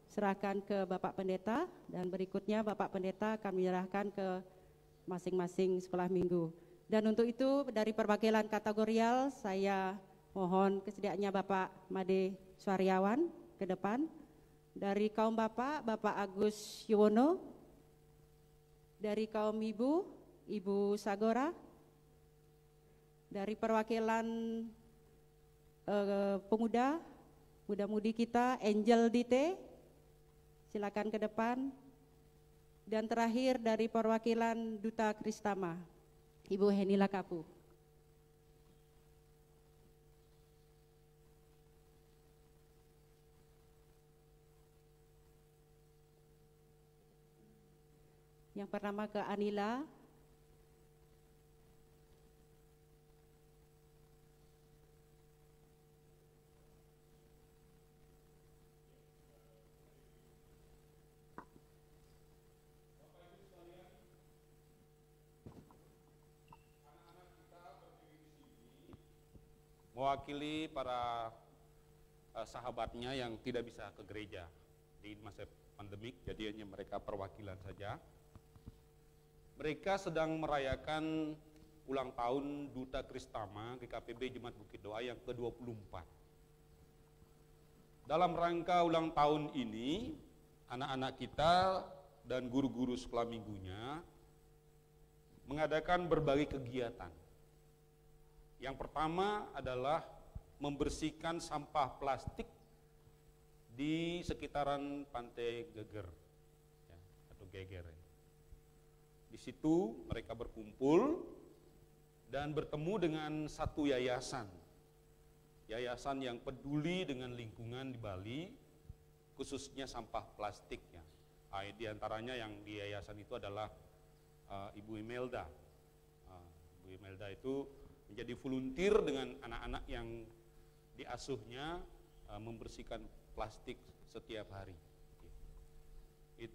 serahkan ke Bapak Pendeta, dan berikutnya Bapak Pendeta akan menyerahkan ke masing-masing sekolah minggu. Dan untuk itu dari perwakilan kategorial saya mohon kesediaannya Bapak Made Suaryawan ke depan. Dari kaum Bapak Agus Yuwono. Dari kaum Ibu, Ibu Sagora. Dari perwakilan pemuda, muda-mudi kita, Angel Dite, silakan ke depan. Dan terakhir dari perwakilan Duta Kristama, Ibu Henila Kapu. Yang pertama ke Anila. Mewakili para sahabatnya yang tidak bisa ke gereja di masa pandemik, jadi hanya mereka perwakilan saja. Mereka sedang merayakan ulang tahun Duta Kristama GKPB Jemaat Bukit Doa yang ke-24. Dalam rangka ulang tahun ini, anak-anak kita dan guru-guru sekolah minggunya mengadakan berbagai kegiatan. Yang pertama adalah membersihkan sampah plastik di sekitaran Pantai Geger, ya, atau Geger. Di situ mereka berkumpul dan bertemu dengan satu yayasan yang peduli dengan lingkungan di Bali, khususnya sampah plastik. Ya. Di antaranya yang di yayasan itu adalah Ibu Imelda. Ibu Imelda itu menjadi volunteer dengan anak-anak yang diasuhnya membersihkan plastik setiap hari.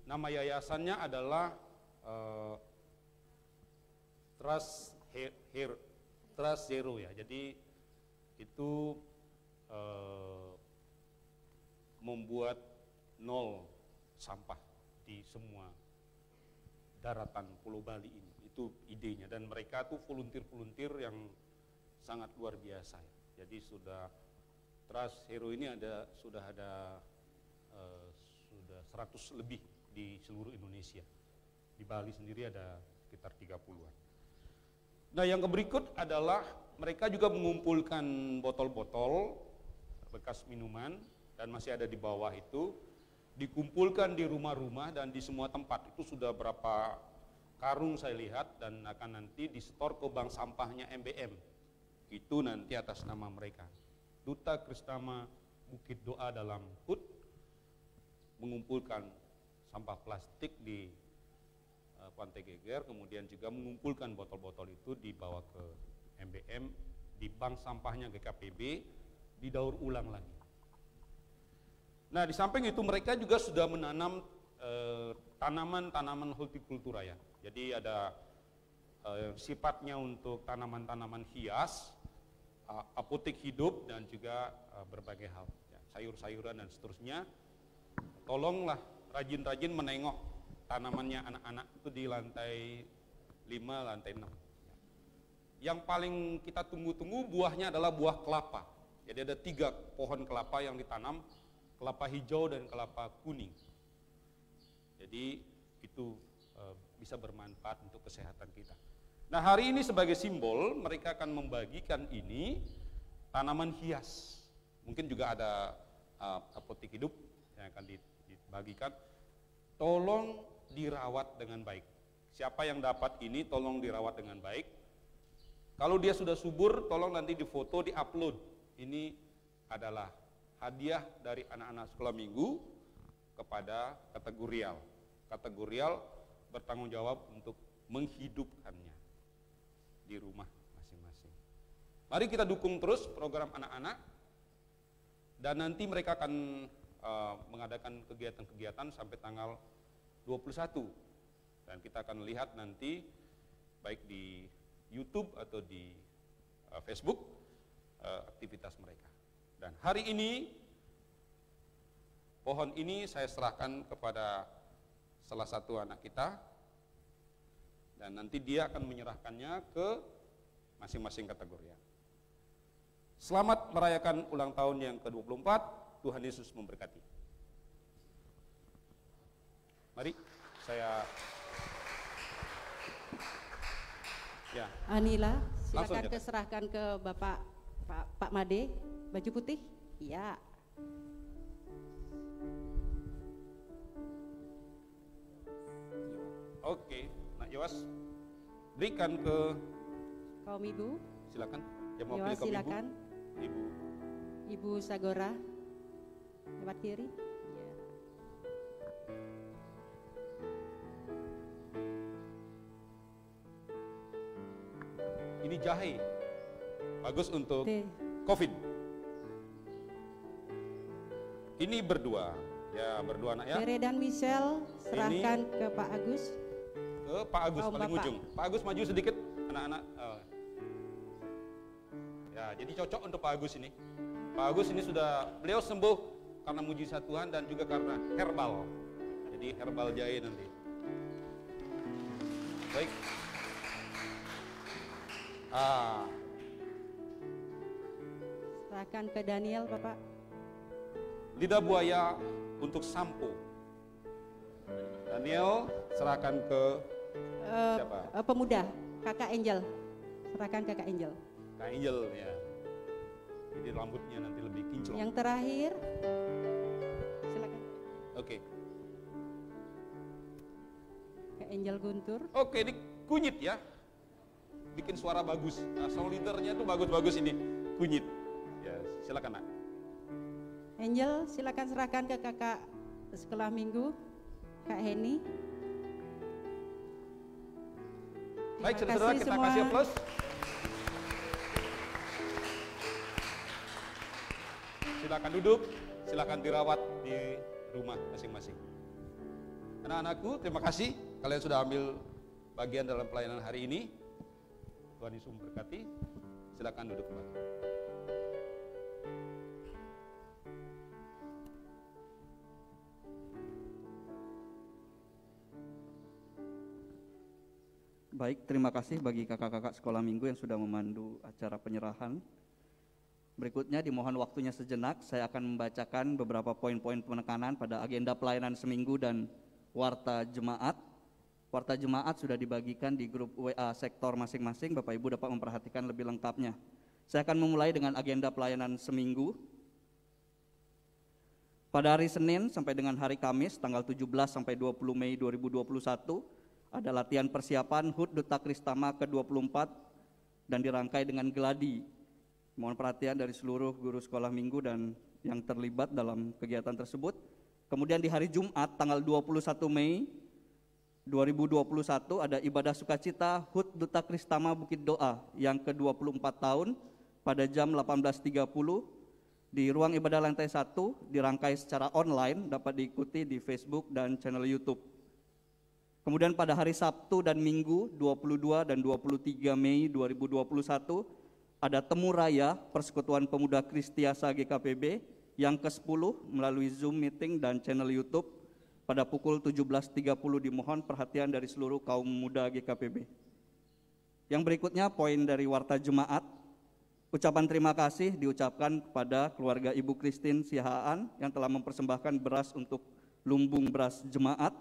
Nama yayasannya adalah Trust Zero ya. Jadi itu membuat nol sampah di semua daratan Pulau Bali ini. Itu idenya, dan mereka tuh volunteer yang sangat luar biasa. Jadi sudah Trust Hero ini sudah ada 100 lebih di seluruh Indonesia. Di Bali sendiri ada sekitar 30-an. Nah, yang berikut adalah mereka juga mengumpulkan botol-botol bekas minuman dan masih ada di bawah itu, dikumpulkan di rumah-rumah dan di semua tempat. Itu sudah berapa karung saya lihat, dan akan nanti disetor ke bank sampahnya MBM. Itu nanti atas nama mereka. Duta Kristama Bukit Doa dalam HUT mengumpulkan sampah plastik di Pantai Geger, kemudian juga mengumpulkan botol-botol itu dibawa ke MBM, di bank sampahnya GKPB, didaur ulang lagi. Nah, di samping itu mereka juga sudah menanam tanaman-tanaman hortikultura ya. Jadi ada sifatnya untuk tanaman-tanaman hias, apotek hidup, dan juga berbagai hal, ya, sayur-sayuran dan seterusnya. Tolonglah rajin-rajin menengok tanamannya anak-anak itu di lantai 5, lantai 6. yang paling kita tunggu-tunggu buahnya adalah buah kelapa. Jadi ada 3 pohon kelapa yang ditanam, kelapa hijau dan kelapa kuning. Jadi itu bisa bermanfaat untuk kesehatan kita. Nah, hari ini sebagai simbol mereka akan membagikan ini tanaman hias. Mungkin juga ada apotek hidup yang akan dibagikan. Tolong dirawat dengan baik. Siapa yang dapat ini tolong dirawat dengan baik. Kalau dia sudah subur, tolong nanti difoto, diupload. Ini adalah hadiah dari anak-anak sekolah minggu kepada kategorial. Kategorial bertanggung jawab untuk menghidupkannya di rumah masing-masing. Mari kita dukung terus program anak-anak, dan nanti mereka akan mengadakan kegiatan-kegiatan sampai tanggal 21. Dan kita akan lihat nanti baik di YouTube atau di Facebook aktivitas mereka. Dan hari ini pohon ini saya serahkan kepada salah satu anak kita, dan nanti dia akan menyerahkannya ke masing-masing kategori. Selamat merayakan ulang tahun yang ke-24. Tuhan Yesus memberkati. Mari saya Anila, Langsung silakan aja, Pak. keserahkan ke Pak Made, baju putih. Iya. Oke, Nak Yowas, berikan ke, Kaum Ibu, silakan. Yang mau Yowas pilih kaum silakan. Ibu. Ibu Sagora, lewat kiri. Iya. Ini jahe, bagus untuk Teh. COVID. Ini berdua, ya berdua anak ya. Tere dan Michelle, serahkan ke Pak Agus. Ke Pak Agus Kaum paling Bapak. ujung. Pak Agus maju sedikit, anak-anak. Ya, jadi cocok untuk Pak Agus ini. Pak Agus ini beliau sembuh karena mujizat Tuhan dan juga karena herbal. Jadi herbal jahe nanti. Baik. Serahkan ke Daniel, Bapak. Lidah buaya untuk sampo. Daniel, serahkan ke siapa? Pemuda, Kakak Angel. Serahkan Kakak Angel. Kak Angel ya. Jadi rambutnya nanti lebih kinclong. Yang terakhir, silakan Oke. Kak Angel Guntur. Oke, ini kunyit ya. Bikin suara bagus. Nah, song leadernya tuh bagus-bagus ini. Kunyit. Ya, silakan Nak. Angel, silakan serahkan ke kakak sekolah minggu, Kak Heni. Baik, Terima saudara, kasih kita semua. kasih aplaus. Silakan duduk, silakan dirawat di rumah masing-masing. Anak-anakku, terima kasih kalian sudah ambil bagian dalam pelayanan hari ini. Tuhan Yesus memberkati. Silakan duduk kembali. Baik, terima kasih bagi kakak-kakak sekolah minggu yang sudah memandu acara penyerahan. Berikutnya dimohon waktunya sejenak, saya akan membacakan beberapa poin-poin penekanan pada agenda pelayanan seminggu dan warta jemaat. Warta jemaat sudah dibagikan di grup WA sektor masing-masing, Bapak Ibu dapat memperhatikan lebih lengkapnya. Saya akan memulai dengan agenda pelayanan seminggu. Pada hari Senin sampai dengan hari Kamis, tanggal 17 sampai 20 Mei 2021, ada latihan persiapan HUT Duta Kristama ke-24 dan dirangkai dengan geladi. Mohon perhatian dari seluruh guru sekolah minggu dan yang terlibat dalam kegiatan tersebut. Kemudian di hari Jumat tanggal 21 Mei 2021 ada ibadah sukacita HUT Duta Kristama Bukit Doa yang ke-24 tahun pada jam 18.30 di ruang ibadah lantai 1, dirangkai secara online, dapat diikuti di Facebook dan channel YouTube. Kemudian pada hari Sabtu dan Minggu 22 dan 23 Mei 2021 ada temu raya Persekutuan Pemuda Kristiasa GKPB yang ke-10 melalui Zoom meeting dan channel YouTube pada pukul 17.30. Dimohon perhatian dari seluruh kaum muda GKPB. Yang berikutnya poin dari Warta Jemaat. Ucapan terima kasih diucapkan kepada keluarga Ibu Christine Sihaan yang telah mempersembahkan beras untuk lumbung beras jemaat,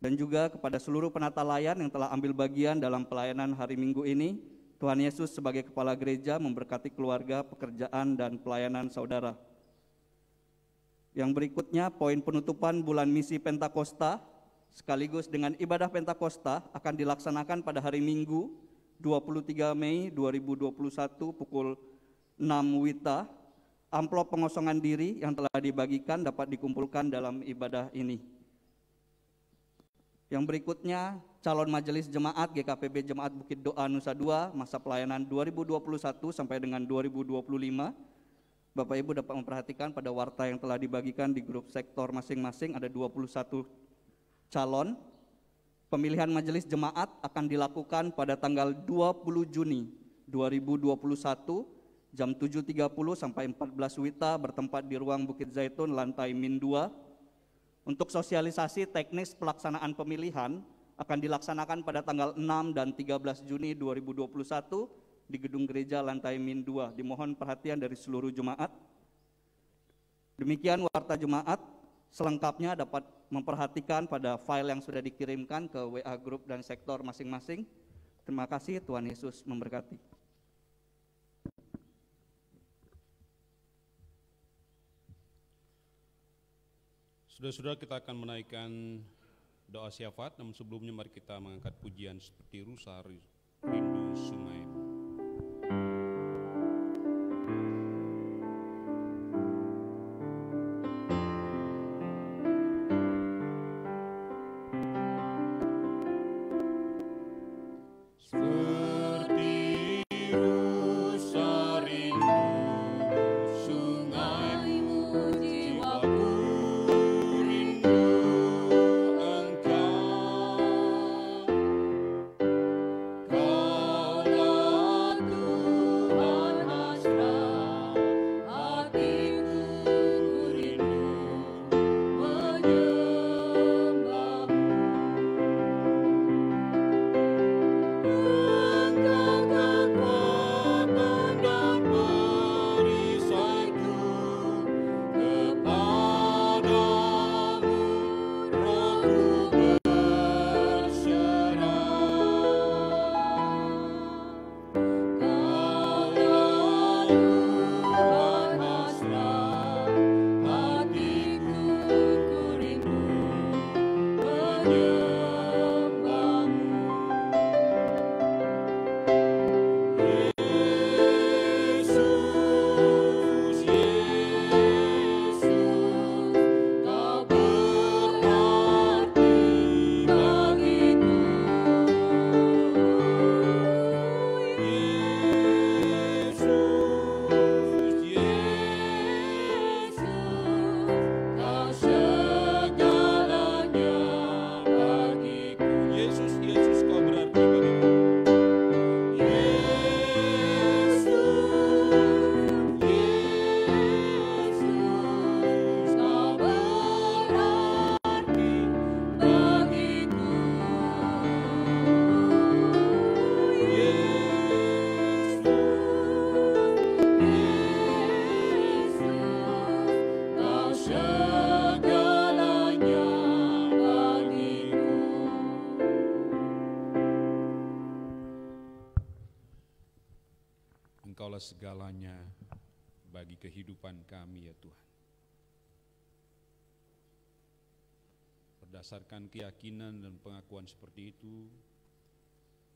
dan juga kepada seluruh penata layan yang telah ambil bagian dalam pelayanan hari Minggu ini. Tuhan Yesus sebagai Kepala Gereja memberkati keluarga, pekerjaan, dan pelayanan saudara. Yang berikutnya poin penutupan bulan misi Pentakosta sekaligus dengan ibadah Pentakosta akan dilaksanakan pada hari Minggu 23 Mei 2021 pukul 6 WITA. Amplop pengosongan diri yang telah dibagikan dapat dikumpulkan dalam ibadah ini. Yang berikutnya calon majelis jemaat GKPB Jemaat Bukit Doa Nusa Dua masa pelayanan 2021 sampai dengan 2025. Bapak Ibu dapat memperhatikan pada warta yang telah dibagikan di grup sektor masing-masing ada 21 calon. Pemilihan majelis jemaat akan dilakukan pada tanggal 20 Juni 2021 jam 7.30 sampai 14 WITA bertempat di ruang Bukit Zaitun lantai Min 2. Untuk sosialisasi teknis pelaksanaan pemilihan akan dilaksanakan pada tanggal 6 dan 13 Juni 2021 di gedung gereja lantai Min 2. Dimohon perhatian dari seluruh jemaat. Demikian warta jemaat, selengkapnya dapat memperhatikan pada file yang sudah dikirimkan ke WA Group dan sektor masing-masing. Terima kasih, Tuhan Yesus memberkati. Saudara-saudara, kita akan menaikkan doa syafaat, namun sebelumnya mari kita mengangkat pujian seperti Rusa Rindu Sungai. Engkaulah segalanya bagi kehidupan kami ya Tuhan. Berdasarkan keyakinan dan pengakuan seperti itu,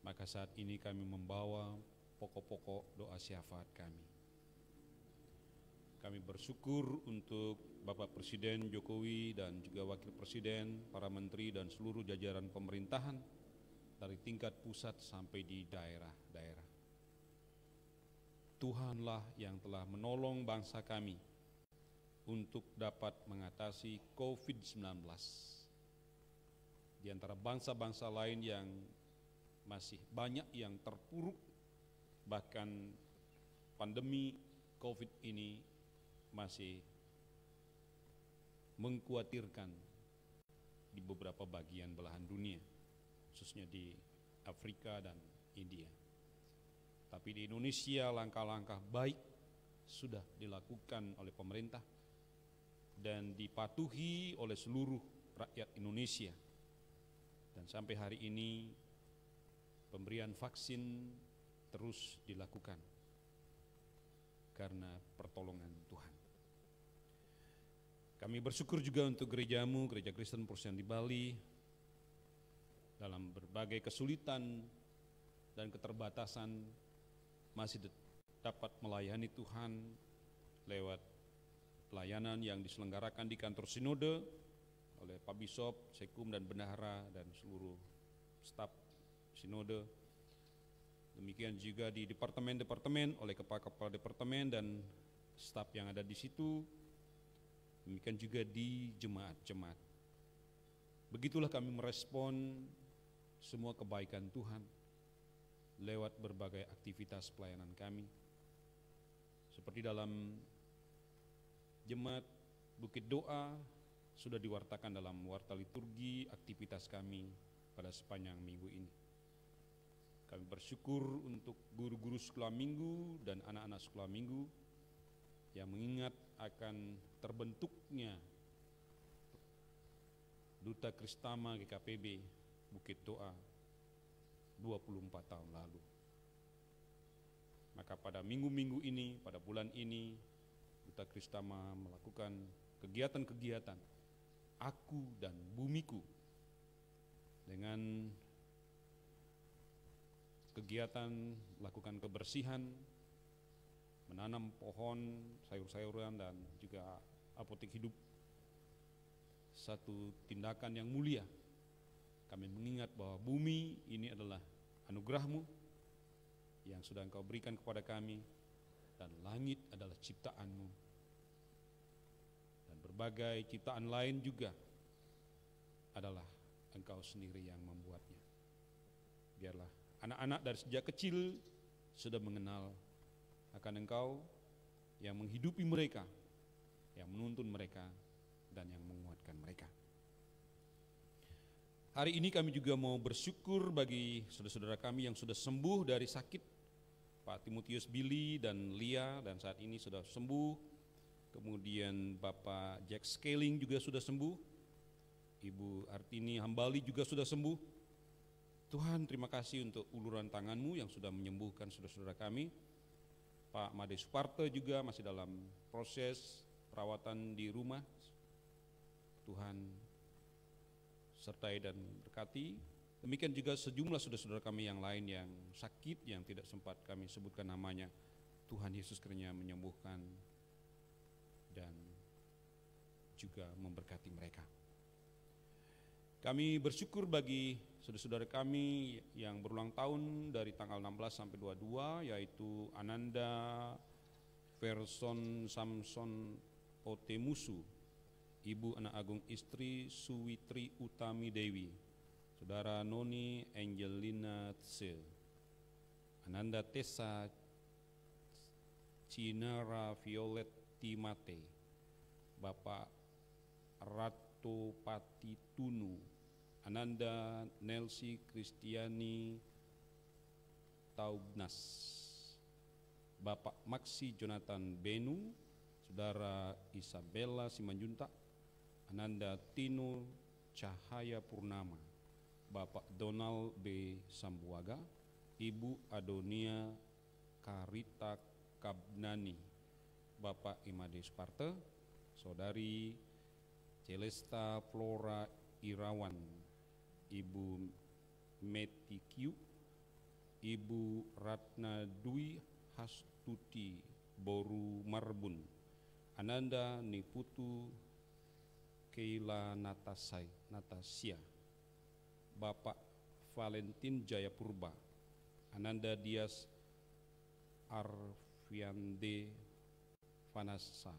maka saat ini kami membawa pokok-pokok doa syafaat kami. Kami bersyukur untuk Bapak Presiden Jokowi dan juga Wakil Presiden, para menteri dan seluruh jajaran pemerintahan dari tingkat pusat sampai di daerah-daerah. Tuhanlah yang telah menolong bangsa kami untuk dapat mengatasi COVID-19. Di antara bangsa-bangsa lain yang masih banyak yang terpuruk, bahkan pandemi COVID ini masih mengkhawatirkan di beberapa bagian belahan dunia, khususnya di Afrika dan India. Tapi di Indonesia langkah-langkah baik sudah dilakukan oleh pemerintah dan dipatuhi oleh seluruh rakyat Indonesia. Dan sampai hari ini pemberian vaksin terus dilakukan karena pertolongan Tuhan. Kami bersyukur juga untuk gerejamu, Gereja Kristen Perusahaan di Bali, dalam berbagai kesulitan dan keterbatasan masih dapat melayani Tuhan lewat pelayanan yang diselenggarakan di kantor sinode oleh Pak Bishop, Sekum dan Bendahara dan seluruh staf sinode. Demikian juga di departemen-departemen oleh kepala-kepala departemen dan staf yang ada di situ. Demikian juga di jemaat-jemaat. Begitulah kami merespon semua kebaikan Tuhan lewat berbagai aktivitas pelayanan kami. Seperti dalam jemaat Bukit Doa sudah diwartakan dalam warta liturgi aktivitas kami pada sepanjang minggu ini. Kami bersyukur untuk guru-guru sekolah minggu dan anak-anak sekolah minggu yang mengingat akan terbentuknya Duta Kristama GKPB Bukit Doa 24 tahun lalu. Maka pada minggu-minggu ini, pada bulan ini, Duta Kristama melakukan kegiatan-kegiatan Aku dan Bumiku dengan kegiatan lakukan kebersihan, menanam pohon, sayur-sayuran dan juga apotek hidup. Satu tindakan yang mulia. Kami mengingat bahwa bumi ini adalah anugerah-Mu yang sudah Engkau berikan kepada kami dan langit adalah ciptaan-Mu. Dan berbagai ciptaan lain juga adalah Engkau sendiri yang membuatnya. Biarlah anak-anak dari sejak kecil sudah mengenal akan Engkau yang menghidupi mereka, yang menuntun mereka, dan yang menguatkan mereka. Hari ini kami juga mau bersyukur bagi saudara-saudara kami yang sudah sembuh dari sakit. Pak Timotius Billy dan Lia dan saat ini sudah sembuh. Kemudian Bapak Jack Scaling juga sudah sembuh. Ibu Artini Hambali juga sudah sembuh. Tuhan, terima kasih untuk uluran tangan-Mu yang sudah menyembuhkan saudara-saudara kami. Pak Made Suparto juga masih dalam proses perawatan di rumah. Tuhan sertai dan berkati. Demikian juga sejumlah saudara-saudara kami yang lain yang sakit, yang tidak sempat kami sebutkan namanya. Tuhan Yesus kiranya menyembuhkan dan juga memberkati mereka. Kami bersyukur bagi saudara-saudara kami yang berulang tahun dari tanggal 16 sampai 22, yaitu Ananda Verson Samson Otemusu, Ibu Anak Agung Istri Suwitri Utami Dewi, Saudara Noni Angelina Tse, Ananda Tessa Cinara Violet Timate, Bapak Ratu Pati Tunu, Ananda Nelsi Kristiani Taubnas, Bapak Maksi Jonathan Benu, Saudara Isabella Simanjuntak, Ananda Tino Cahaya Purnama, Bapak Donald B. Sambuaga, Ibu Adonia Karita Kabnani, Bapak Imade Suparto, Saudari Celesta Flora Irawan, Ibu Metikiu, Ibu Ratna Dwi Hastuti Boru Marbun, Ananda Niputu Keila Natasia, Bapak Valentin Jayapurba, Ananda Dias Arfiande Vanessa,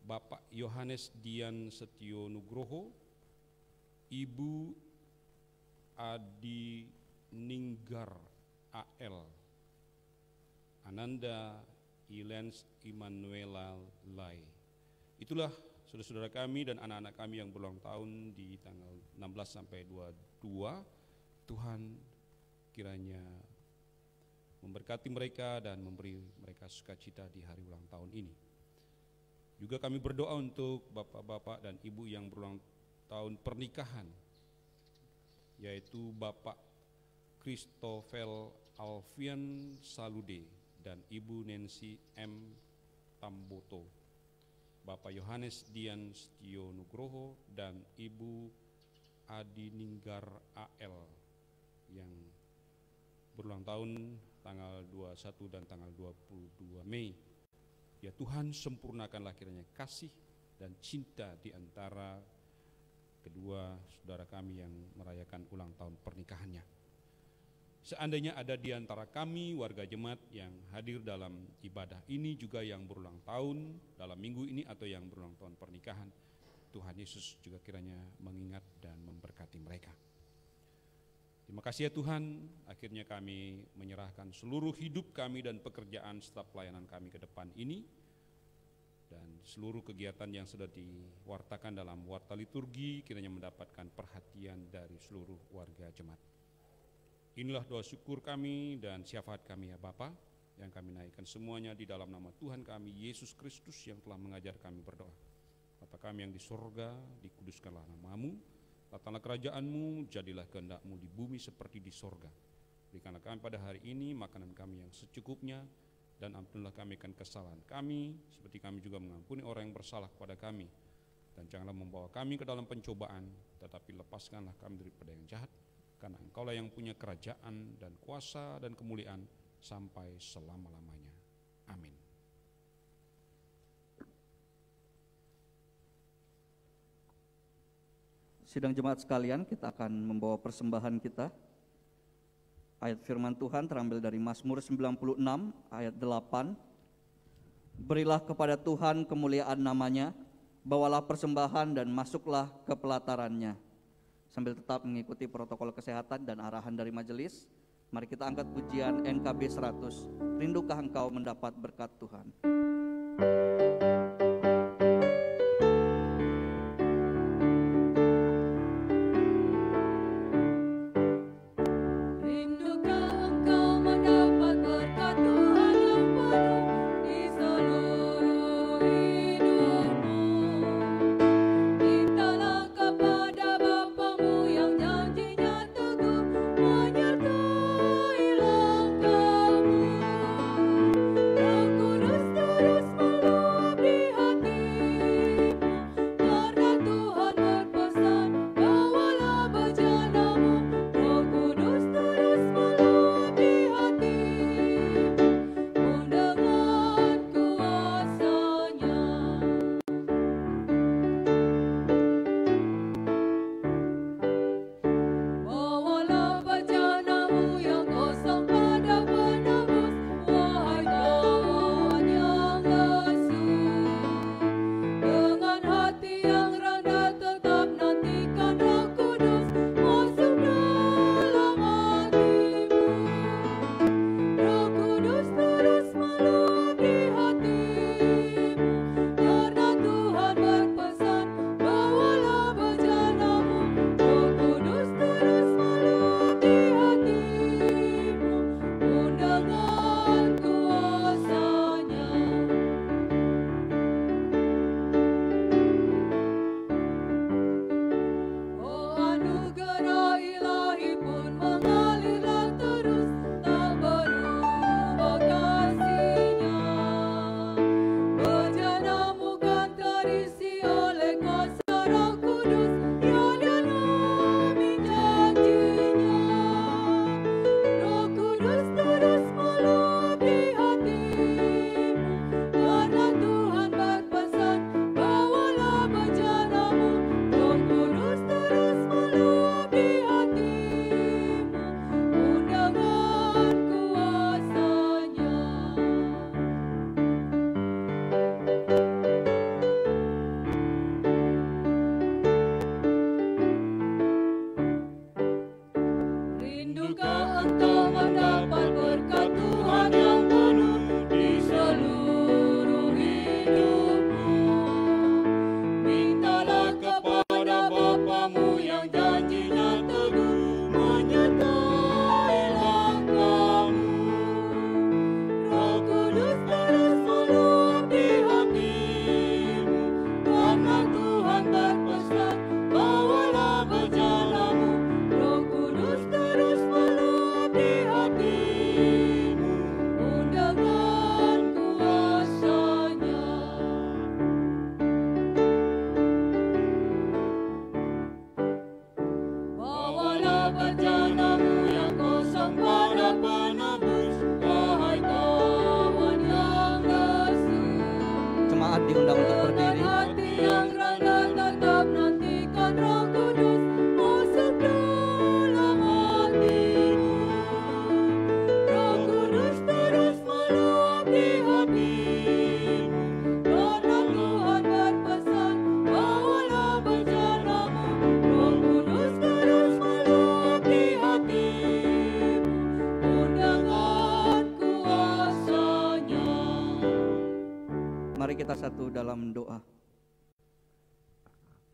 Bapak Yohanes Dian Setio Nugroho, Ibu Adi Ninggar AL, Ananda Ilens Immanuela Lai. Itulah saudara-saudara kami dan anak-anak kami yang berulang tahun di tanggal 16 sampai 22, Tuhan kiranya memberkati mereka dan memberi mereka sukacita di hari ulang tahun ini. Juga kami berdoa untuk bapak-bapak dan ibu yang berulang tahun pernikahan, yaitu Bapak Christopher Alfian Salude dan Ibu Nancy M. Tamboto, Bapak Yohanes Dian Setio Nugroho dan Ibu Adininggar AL yang berulang tahun tanggal 21 dan tanggal 22 Mei. Ya Tuhan, sempurnakanlah kiranya kasih dan cinta di antara kedua saudara kami yang merayakan ulang tahun pernikahannya. Seandainya ada di antara kami warga jemaat yang hadir dalam ibadah ini juga yang berulang tahun dalam minggu ini atau yang berulang tahun pernikahan, Tuhan Yesus juga kiranya mengingat dan memberkati mereka. Terima kasih ya Tuhan, akhirnya kami menyerahkan seluruh hidup kami dan pekerjaan serta pelayanan kami ke depan ini, dan seluruh kegiatan yang sudah diwartakan dalam warta liturgi kiranya mendapatkan perhatian dari seluruh warga jemaat. Inilah doa syukur kami dan syafaat kami ya Bapa, yang kami naikkan semuanya di dalam nama Tuhan kami Yesus Kristus yang telah mengajar kami berdoa. Bapa kami yang di sorga, dikuduskanlah namamu, datanglah kerajaan-Mu, jadilah kehendak-Mu di bumi seperti di sorga. Berikanlah kami pada hari ini makanan kami yang secukupnya, dan ampunilah kami akan kesalahan kami, seperti kami juga mengampuni orang yang bersalah kepada kami. Dan janganlah membawa kami ke dalam pencobaan, tetapi lepaskanlah kami daripada yang jahat, karena Engkaulah yang punya kerajaan dan kuasa dan kemuliaan sampai selama-lamanya. Amin. Sidang jemaat sekalian, kita akan membawa persembahan kita. Ayat firman Tuhan terambil dari Mazmur 96 ayat 8. Berilah kepada Tuhan kemuliaan namanya, bawalah persembahan dan masuklah ke pelatarannya. Sambil tetap mengikuti protokol kesehatan dan arahan dari majelis, mari kita angkat pujian NKB 100. Rindukah engkau mendapat berkat Tuhan? Terus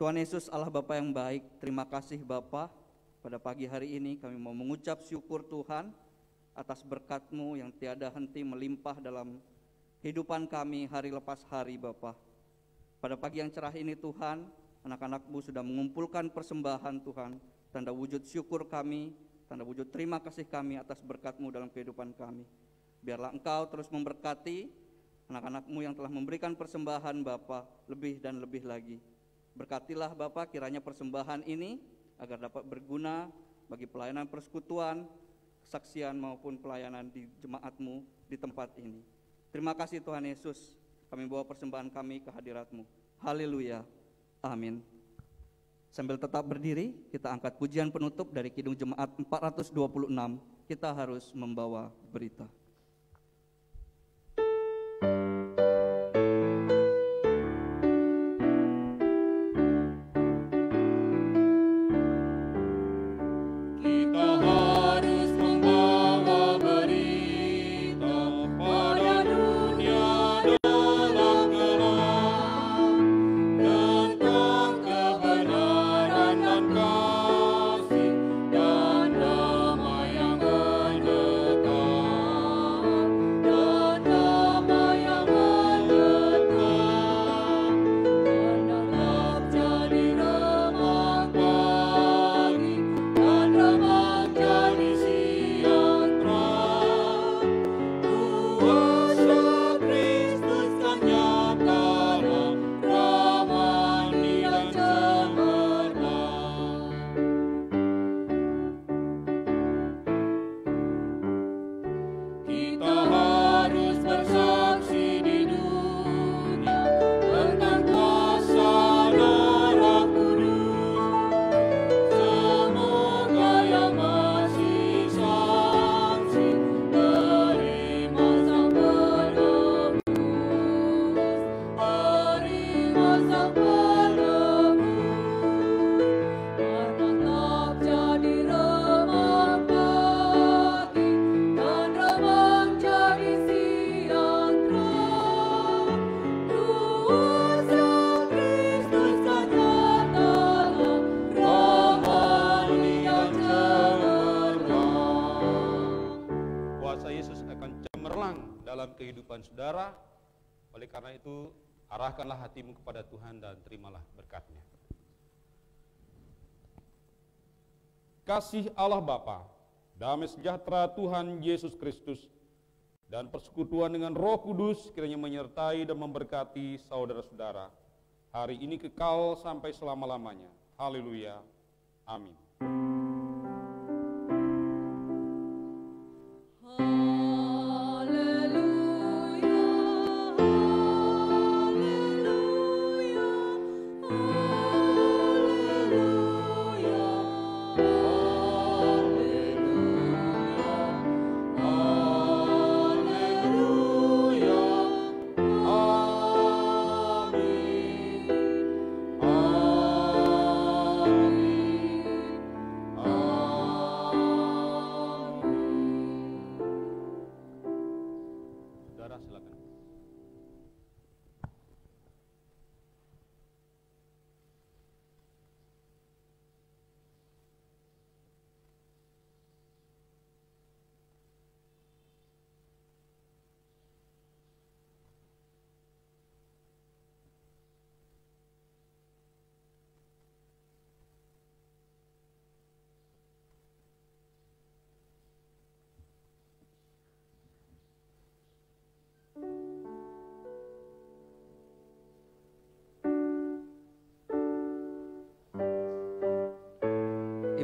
Tuhan Yesus Allah Bapa yang baik, terima kasih Bapa. Pada pagi hari ini kami mau mengucap syukur Tuhan atas berkat-Mu yang tiada henti melimpah dalam kehidupan kami hari lepas hari Bapa. Pada pagi yang cerah ini Tuhan, anak-anak-Mu sudah mengumpulkan persembahan Tuhan, tanda wujud syukur kami, tanda wujud terima kasih kami atas berkat-Mu dalam kehidupan kami. Biarlah Engkau terus memberkati anak-anak-Mu yang telah memberikan persembahan Bapa lebih dan lebih lagi. Berkatilah Bapa kiranya persembahan ini agar dapat berguna bagi pelayanan persekutuan, kesaksian maupun pelayanan di jemaat-Mu di tempat ini. Terima kasih Tuhan Yesus, kami bawa persembahan kami ke hadirat-Mu. Haleluya, amin. Sambil tetap berdiri, kita angkat pujian penutup dari Kidung Jemaat 426, kita harus membawa berita. Saudara, oleh karena itu arahkanlah hatimu kepada Tuhan dan terimalah berkat-Nya. Kasih Allah Bapa, damai sejahtera Tuhan Yesus Kristus, dan persekutuan dengan Roh Kudus kiranya menyertai dan memberkati saudara-saudara hari ini kekal sampai selama-lamanya. Haleluya. Amin.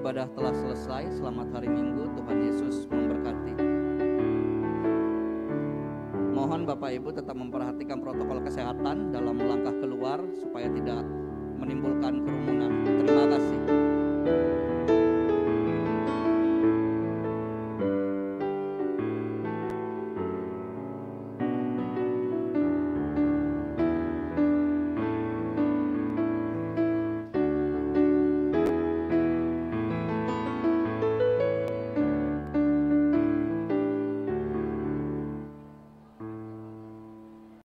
Ibadah telah selesai, selamat hari Minggu, Tuhan Yesus memberkati. Mohon Bapak Ibu tetap memperhatikan protokol kesehatan dalam langkah